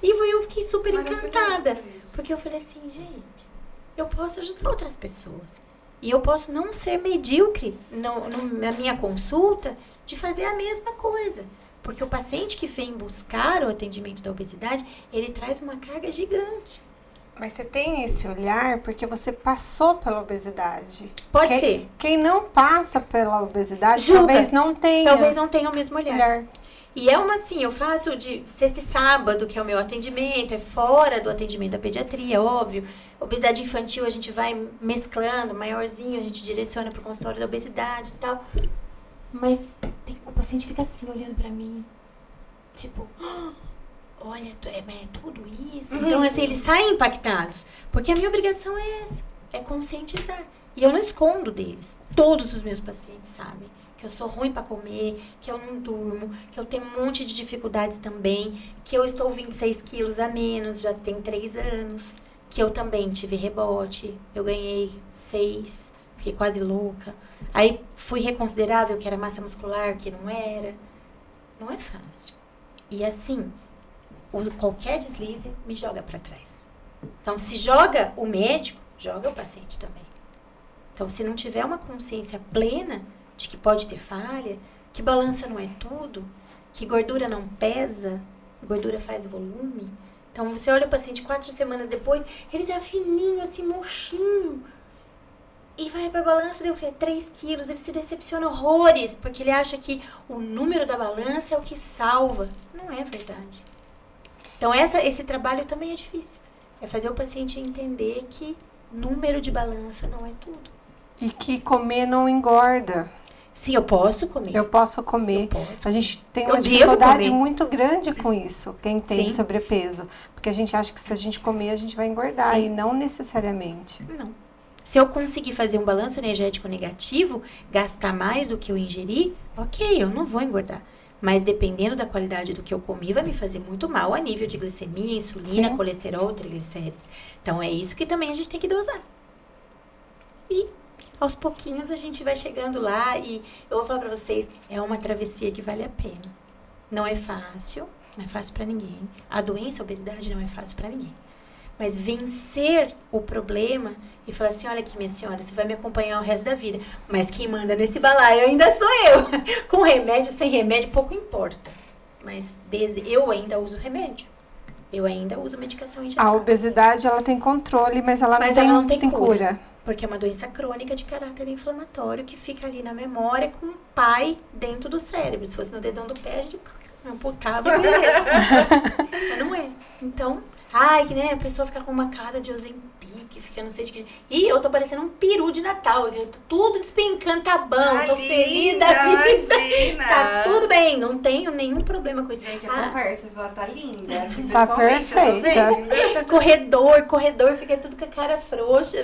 E eu fiquei super encantada. Porque eu falei assim, gente, eu posso ajudar outras pessoas. E eu posso não ser medíocre na minha consulta de fazer a mesma coisa. Porque o paciente que vem buscar o atendimento da obesidade, ele traz uma carga gigante. Mas você tem esse olhar porque você passou pela obesidade. Pode ser. Quem não passa pela obesidade, Julga. talvez não tenha. Talvez não tenha o mesmo olhar. E é uma assim, eu faço de sexta e sábado, que é o meu atendimento, é fora do atendimento da pediatria, óbvio. Obesidade infantil a gente vai mesclando, maiorzinho, a gente direciona pro consultório da obesidade e tal. Mas o paciente fica assim, olhando pra mim, tipo, olha, é tudo isso? Então, assim, eles saem impactados. Porque a minha obrigação é essa, é conscientizar. E eu não escondo deles. Todos os meus pacientes sabem que eu sou ruim pra comer, que eu não durmo, que eu tenho um monte de dificuldades também, que eu estou 26 quilos a menos, já tem 3 anos, que eu também tive rebote, eu ganhei 6, fiquei quase louca. Aí fui reconsiderável, que era massa muscular, que não era. Não é fácil. E assim, qualquer deslize me joga para trás. Então, se joga o médico, joga o paciente também. Então, se não tiver uma consciência plena de que pode ter falha, que balança não é tudo, que gordura não pesa, gordura faz volume. Então, você olha o paciente 4 semanas depois, ele tá fininho, assim, murchinho. E vai pra balança, deu 3 quilos, ele se decepciona horrores, porque ele acha que o número da balança é o que salva. Não é verdade. Então, esse trabalho também é difícil. É fazer o paciente entender que número de balança não é tudo. E que comer não engorda. Sim, eu posso comer. Eu posso comer. Eu posso. A gente tem Eu uma devo dificuldade comer. muito grande com isso, quem tem Sim. sobrepeso. Porque a gente acha que se a gente comer, a gente vai engordar. Sim. E não necessariamente. Não. Se eu conseguir fazer um balanço energético negativo, gastar mais do que eu ingeri, ok, eu não vou engordar. Mas dependendo da qualidade do que eu comi, vai me fazer muito mal a nível de glicemia, insulina, Sim. colesterol, triglicéridos. Então, é isso que também a gente tem que dosar. E aos pouquinhos a gente vai chegando lá e eu vou falar pra vocês, é uma travessia que vale a pena. Não é fácil pra ninguém. A doença, a obesidade não é fácil pra ninguém. Mas vencer o problema e falar assim, olha aqui, minha senhora, você vai me acompanhar o resto da vida. Mas quem manda nesse balaio ainda sou eu. Com remédio, sem remédio, pouco importa. Mas eu ainda uso remédio. Eu ainda uso medicação A injetável. obesidade, ela tem controle, mas ela Mas não tem, ela não tem cura. Porque é uma doença crônica de caráter inflamatório que fica ali na memória com um pai dentro do cérebro. Se fosse no dedão do pé, a gente amputava e beleza. Mas não é. Então, ai, que nem a pessoa fica com uma cara de Ozempic, fica não sei de que... Ih, eu tô parecendo um peru de Natal. Tudo despencando, tá bom, tô feliz da vida. Imagina. Tá tudo bem, não tenho nenhum problema com isso. Gente, a conversa, ela tá linda. Aqui, Tá pessoalmente, eu tô perfeita. vendo. corredor, fica tudo com a cara frouxa.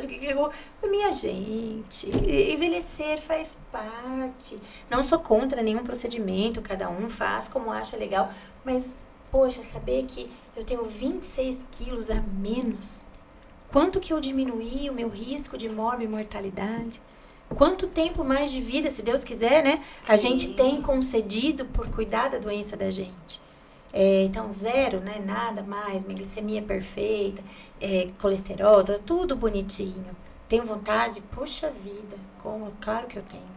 Minha gente, envelhecer faz parte. Não sou contra nenhum procedimento, cada um faz como acha legal. Mas, poxa, saber que eu tenho 26 quilos a menos, quanto que eu diminuí o meu risco de morte e mortalidade? Quanto tempo mais de vida, se Deus quiser, né? A Sim. gente tem concedido por cuidar da doença da gente. Então, 0, né? Nada mais, minha glicemia é perfeita, colesterol, tá tudo bonitinho. Tenho vontade? Puxa vida, claro que eu tenho.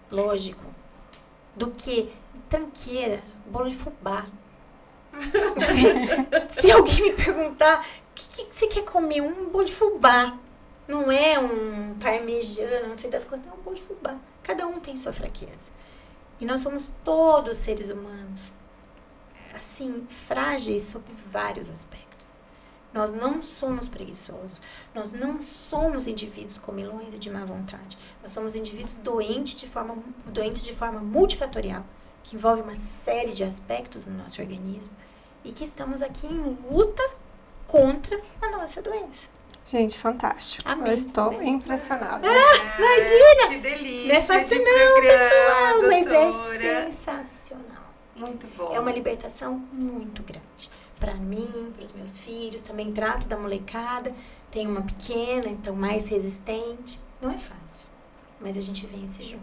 Lógico. Do que tranqueira, bolo de fubá. Se alguém me perguntar, o que você quer comer? Um bolo de fubá. Não é um parmegiana, não sei das quantas, é um bolo de fubá. Cada um tem sua fraqueza. E nós somos todos seres humanos, assim, frágeis sob vários aspectos. Nós não somos preguiçosos. Nós não somos indivíduos comilões e de má vontade. Nós somos indivíduos doentes de forma multifatorial, que envolve uma série de aspectos no nosso organismo e que estamos aqui em luta contra a nossa doença. Gente, fantástico. Amém. Eu estou impressionada. Imagina! Que delícia! Não é fácil de não, programa, pessoal, mas doutora. é sensacional. Muito bom. É uma libertação muito grande. Para mim, para os meus filhos, também trato da molecada. Tenho uma pequena, então mais resistente. Não é fácil, mas a gente vence junto.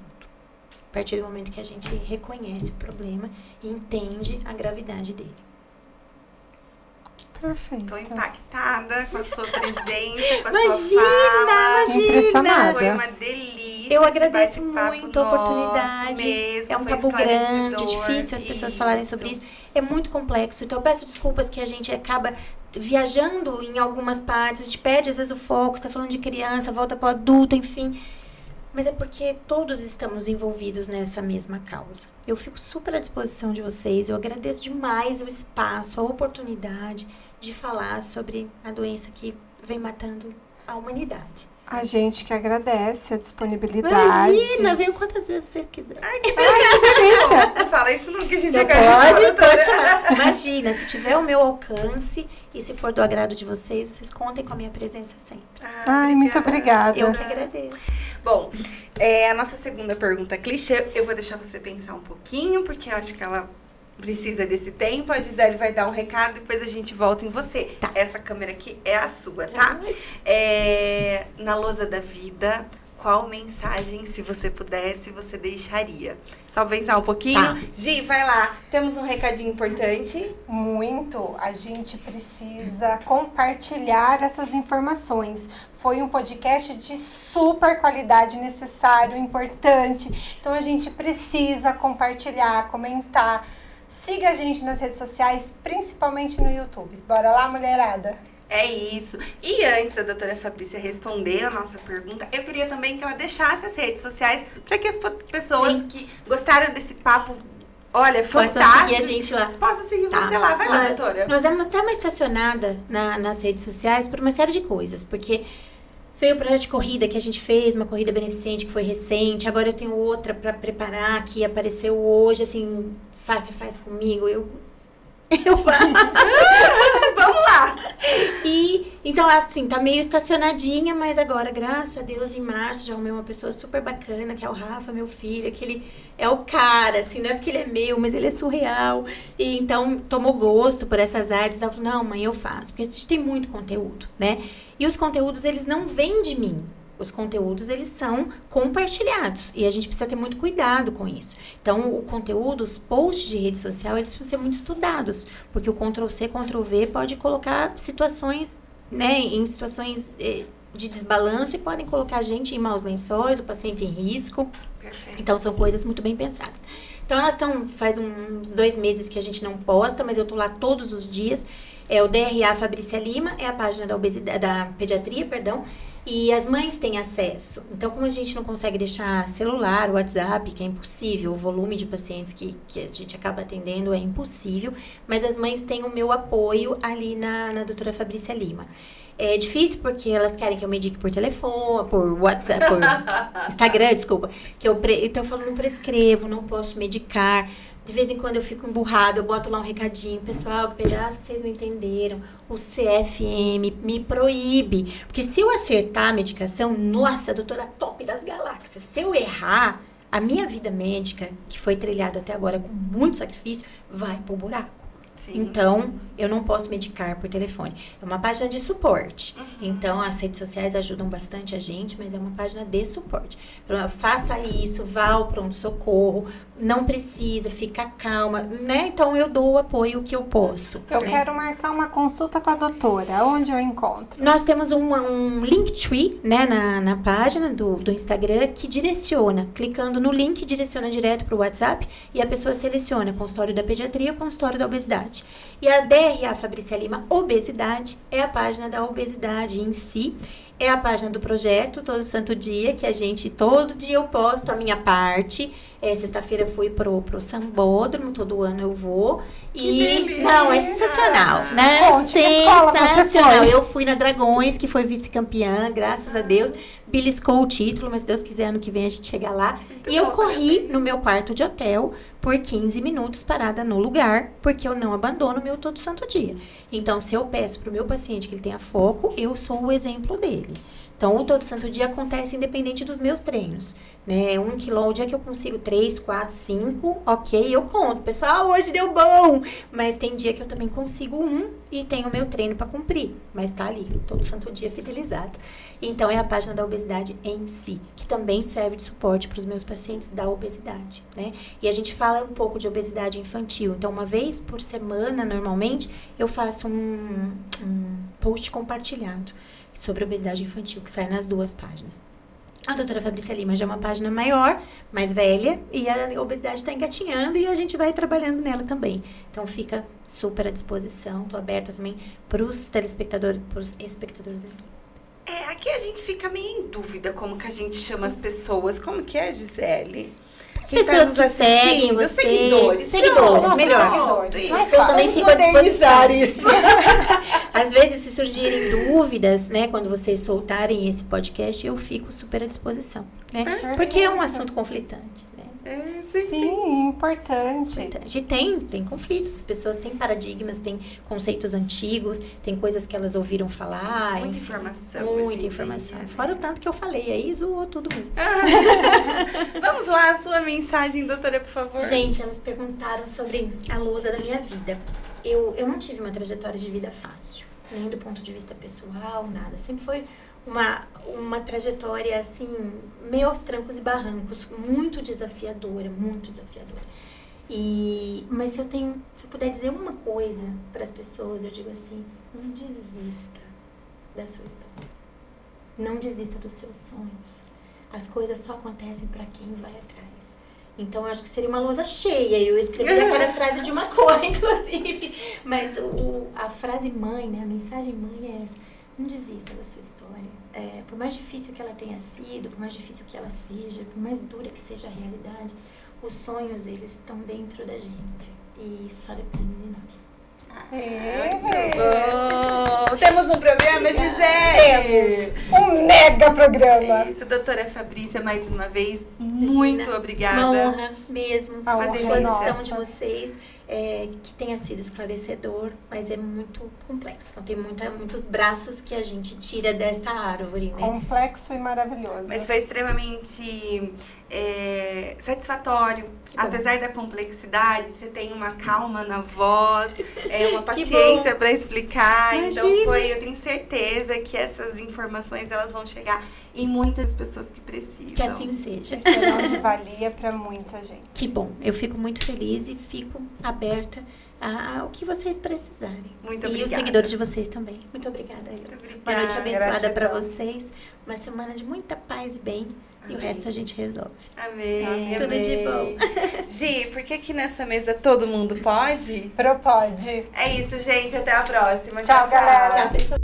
A partir do momento que a gente reconhece o problema e entende a gravidade dele. Perfeito. Tô impactada com a sua presença, com a Imagina, sua fala. Impressionada. Foi uma delícia. Eu esse agradeço bate-papo muito a nosso oportunidade. Mesmo, É um foi papo grande, esclarecedor. difícil as pessoas falarem sobre isso. É muito complexo. Então eu peço desculpas que a gente acaba viajando em algumas partes. A gente perde às vezes o foco, está falando de criança, volta para o adulto, enfim. Mas é porque todos estamos envolvidos nessa mesma causa. Eu fico super à disposição de vocês. Eu agradeço demais o espaço, a oportunidade de falar sobre a doença que vem matando a humanidade. A gente que agradece a disponibilidade. Imagina, venham quantas vezes vocês quiserem. Que delícia. Não fala isso não, que a gente Não, acaba pode chamar. Imagina, se tiver o meu alcance e se for do agrado de vocês contem com a minha presença sempre. Ai, muito obrigada. Eu que agradeço. Bom, a nossa segunda pergunta clichê, eu vou deixar você pensar um pouquinho, porque eu acho que ela precisa desse tempo. A Gisele vai dar um recado e depois a gente volta em você. Tá. Essa câmera aqui é a sua, tá? Na lousa da vida, qual mensagem, se você pudesse, você deixaria? Só pensar um pouquinho. Tá. Gi, vai lá. Temos um recadinho importante. Muito. A gente precisa compartilhar essas informações. Foi um podcast de super qualidade, necessário, importante. Então a gente precisa compartilhar, comentar. Siga a gente nas redes sociais, principalmente no YouTube. Bora lá, mulherada? É isso. E antes da doutora Fabrícia responder a nossa pergunta, eu queria também que ela deixasse as redes sociais para que as pessoas Sim. que gostaram desse papo, olha, Possam fantástico, seguir a gente lá. possam seguir Tá. você lá. Vai lá, doutora. Nós demos até uma estacionada nas redes sociais por uma série de coisas, porque veio o projeto de corrida que a gente fez, uma corrida beneficente que foi recente, agora eu tenho outra para preparar, que apareceu hoje, assim, faz comigo. Eu Eu faço. Vamos lá! E, então, assim, tá meio estacionadinha, mas agora, graças a Deus, em março, já arrumei uma pessoa super bacana, que é o Rafa, meu filho, que ele é o cara, assim, não é porque ele é meu, mas ele é surreal. E, então, tomou gosto por essas artes. Ela falou, não, mãe, eu faço, porque a gente tem muito conteúdo, né? E os conteúdos, eles não vêm de mim. Os conteúdos, eles são compartilhados. E a gente precisa ter muito cuidado com isso. Então, o conteúdo, os posts de rede social, eles precisam ser muito estudados. Porque o Ctrl+C, Ctrl+V pode colocar situações, né, em situações de desbalanço e podem colocar a gente em maus lençóis, o paciente em risco. Perfeito. Então, são coisas muito bem pensadas. Então, faz uns 2 meses que a gente não posta, mas eu tô lá todos os dias. É o DRA Fabrícia Lima, é a página da pediatria, perdão. E as mães têm acesso. Então, como a gente não consegue deixar celular, WhatsApp, que é impossível, o volume de pacientes que a gente acaba atendendo é impossível, mas as mães têm o meu apoio ali na doutora Fabrícia Lima. É difícil porque elas querem que eu medique por telefone, por WhatsApp, por Instagram, desculpa. Então, eu falo, não prescrevo, não posso medicar. De vez em quando eu fico emburrada, eu boto lá um recadinho. Pessoal, que pedaço que vocês não entenderam. O CFM me proíbe. Porque se eu acertar a medicação, nossa, doutora top das galáxias. Se eu errar, a minha vida médica, que foi trilhada até agora com muito sacrifício, vai pro buraco. Sim. Então, eu não posso medicar por telefone. É uma página de suporte. Então, as redes sociais ajudam bastante a gente, mas é uma página de suporte. Faça isso, vá ao pronto-socorro, não precisa, fica calma, né? Então, eu dou o apoio que eu posso. Eu né? quero marcar uma consulta com a doutora. Onde eu encontro? Nós temos um Linktree, né, na página do Instagram, que direciona. Clicando no link, direciona direto para o WhatsApp e a pessoa seleciona consultório da pediatria, consultório da obesidade. E a DRA Fabrícia Lima Obesidade é a página da obesidade em si. É a página do projeto Todo Santo Dia, que todo dia eu posto a minha parte. Sexta-feira eu fui pro Sambódromo, todo ano eu vou. Delícia. Não, é sensacional, né? Conte, que escola você Sensacional. foi? Eu fui na Dragões, que foi vice-campeã, graças a Deus. Beliscou o título, mas se Deus quiser, ano que vem a gente chega lá. Muito E eu bom, corri no meu quarto de hotel por 15 minutos parada no lugar, porque eu não abandono o meu todo santo dia. Então, se eu peço pro meu paciente que ele tenha foco, eu sou o exemplo dele. Então, o todo santo dia acontece independente dos meus treinos, né? 1 quilô, o dia que eu consigo 3, 4, 5, ok, eu conto. Pessoal, hoje deu bom! Mas tem dia que eu também consigo 1 e tenho o meu treino para cumprir. Mas tá ali, todo santo dia fidelizado. Então, é a página da obesidade em si, que também serve de suporte para os meus pacientes da obesidade, né? E a gente fala um pouco de obesidade infantil. Então, uma vez por semana, normalmente, eu faço um post compartilhado sobre obesidade infantil, que sai nas 2 páginas. A doutora Fabrícia Lima já é uma página maior, mais velha, e a obesidade está engatinhando e a gente vai trabalhando nela também. Então, fica super à disposição, estou aberta também para os telespectadores, para os espectadores, né? Aqui a gente fica meio em dúvida como que a gente chama as pessoas. Como que é, Gisele? As pessoas que seguem vocês, seguidores, Não, melhor. seguidores. Mais Eu também fácil. fico à disposição. isso. Às vezes, se surgirem dúvidas, né, quando vocês soltarem esse podcast, eu fico super à disposição, né? Perfeito. Porque é um assunto conflitante, né? Sim, importante. E tem conflitos, as pessoas têm paradigmas, têm conceitos antigos, tem coisas que elas ouviram falar. Muita enfim, informação hoje em Muita dia, informação. né? Fora o tanto que eu falei, aí zoou tudo mesmo. Vamos lá, a sua mensagem, doutora, por favor. Gente, elas perguntaram sobre a lousa da minha vida. Eu não tive uma trajetória de vida fácil, nem do ponto de vista pessoal, nada. Sempre foi uma trajetória, assim, meio aos trancos e barrancos, muito desafiadora, muito desafiadora. Mas se eu puder dizer uma coisa para as pessoas, eu digo assim, não desista da sua história. Não desista dos seus sonhos. As coisas só acontecem para quem vai atrás. Então, eu acho que seria uma lousa cheia. Eu escrevi aquela frase de uma cor, inclusive. Mas a frase mãe, né? A mensagem mãe é essa. Não desista da sua história. Por mais difícil que ela tenha sido, por mais difícil que ela seja, por mais dura que seja a realidade, os sonhos, eles estão dentro da gente. E só depende de nós. Bom, temos um programa, Gisele. Um mega programa. Isso, doutora Fabrícia, mais uma vez, muito Imagina, obrigada. Uma honra mesmo. A A honra é disposição nossa. de vocês. que tenha sido esclarecedor, mas é muito complexo. Então, tem muitos braços que a gente tira dessa árvore, né? Complexo e maravilhoso. Mas foi extremamente satisfatório. Apesar da complexidade, você tem uma calma na voz, uma paciência para explicar. Imagina. Então eu tenho certeza que essas informações elas vão chegar em muitas pessoas que precisam. Que assim seja. Que serão de valia para muita gente. Que bom, eu fico muito feliz e fico aberta ao que vocês precisarem. Muito e obrigada. os seguidores de vocês também. Muito obrigada. Muito obrigada. Uma noite abençoada Gratidão. para vocês. Uma semana de muita paz e bem. Amém. E o resto a gente resolve. Amém. Amém. Tudo de bom. Gi, por que nessa mesa todo mundo pode? Propode. É isso, gente. Até a próxima. Tchau, galera. Tchau, pessoal.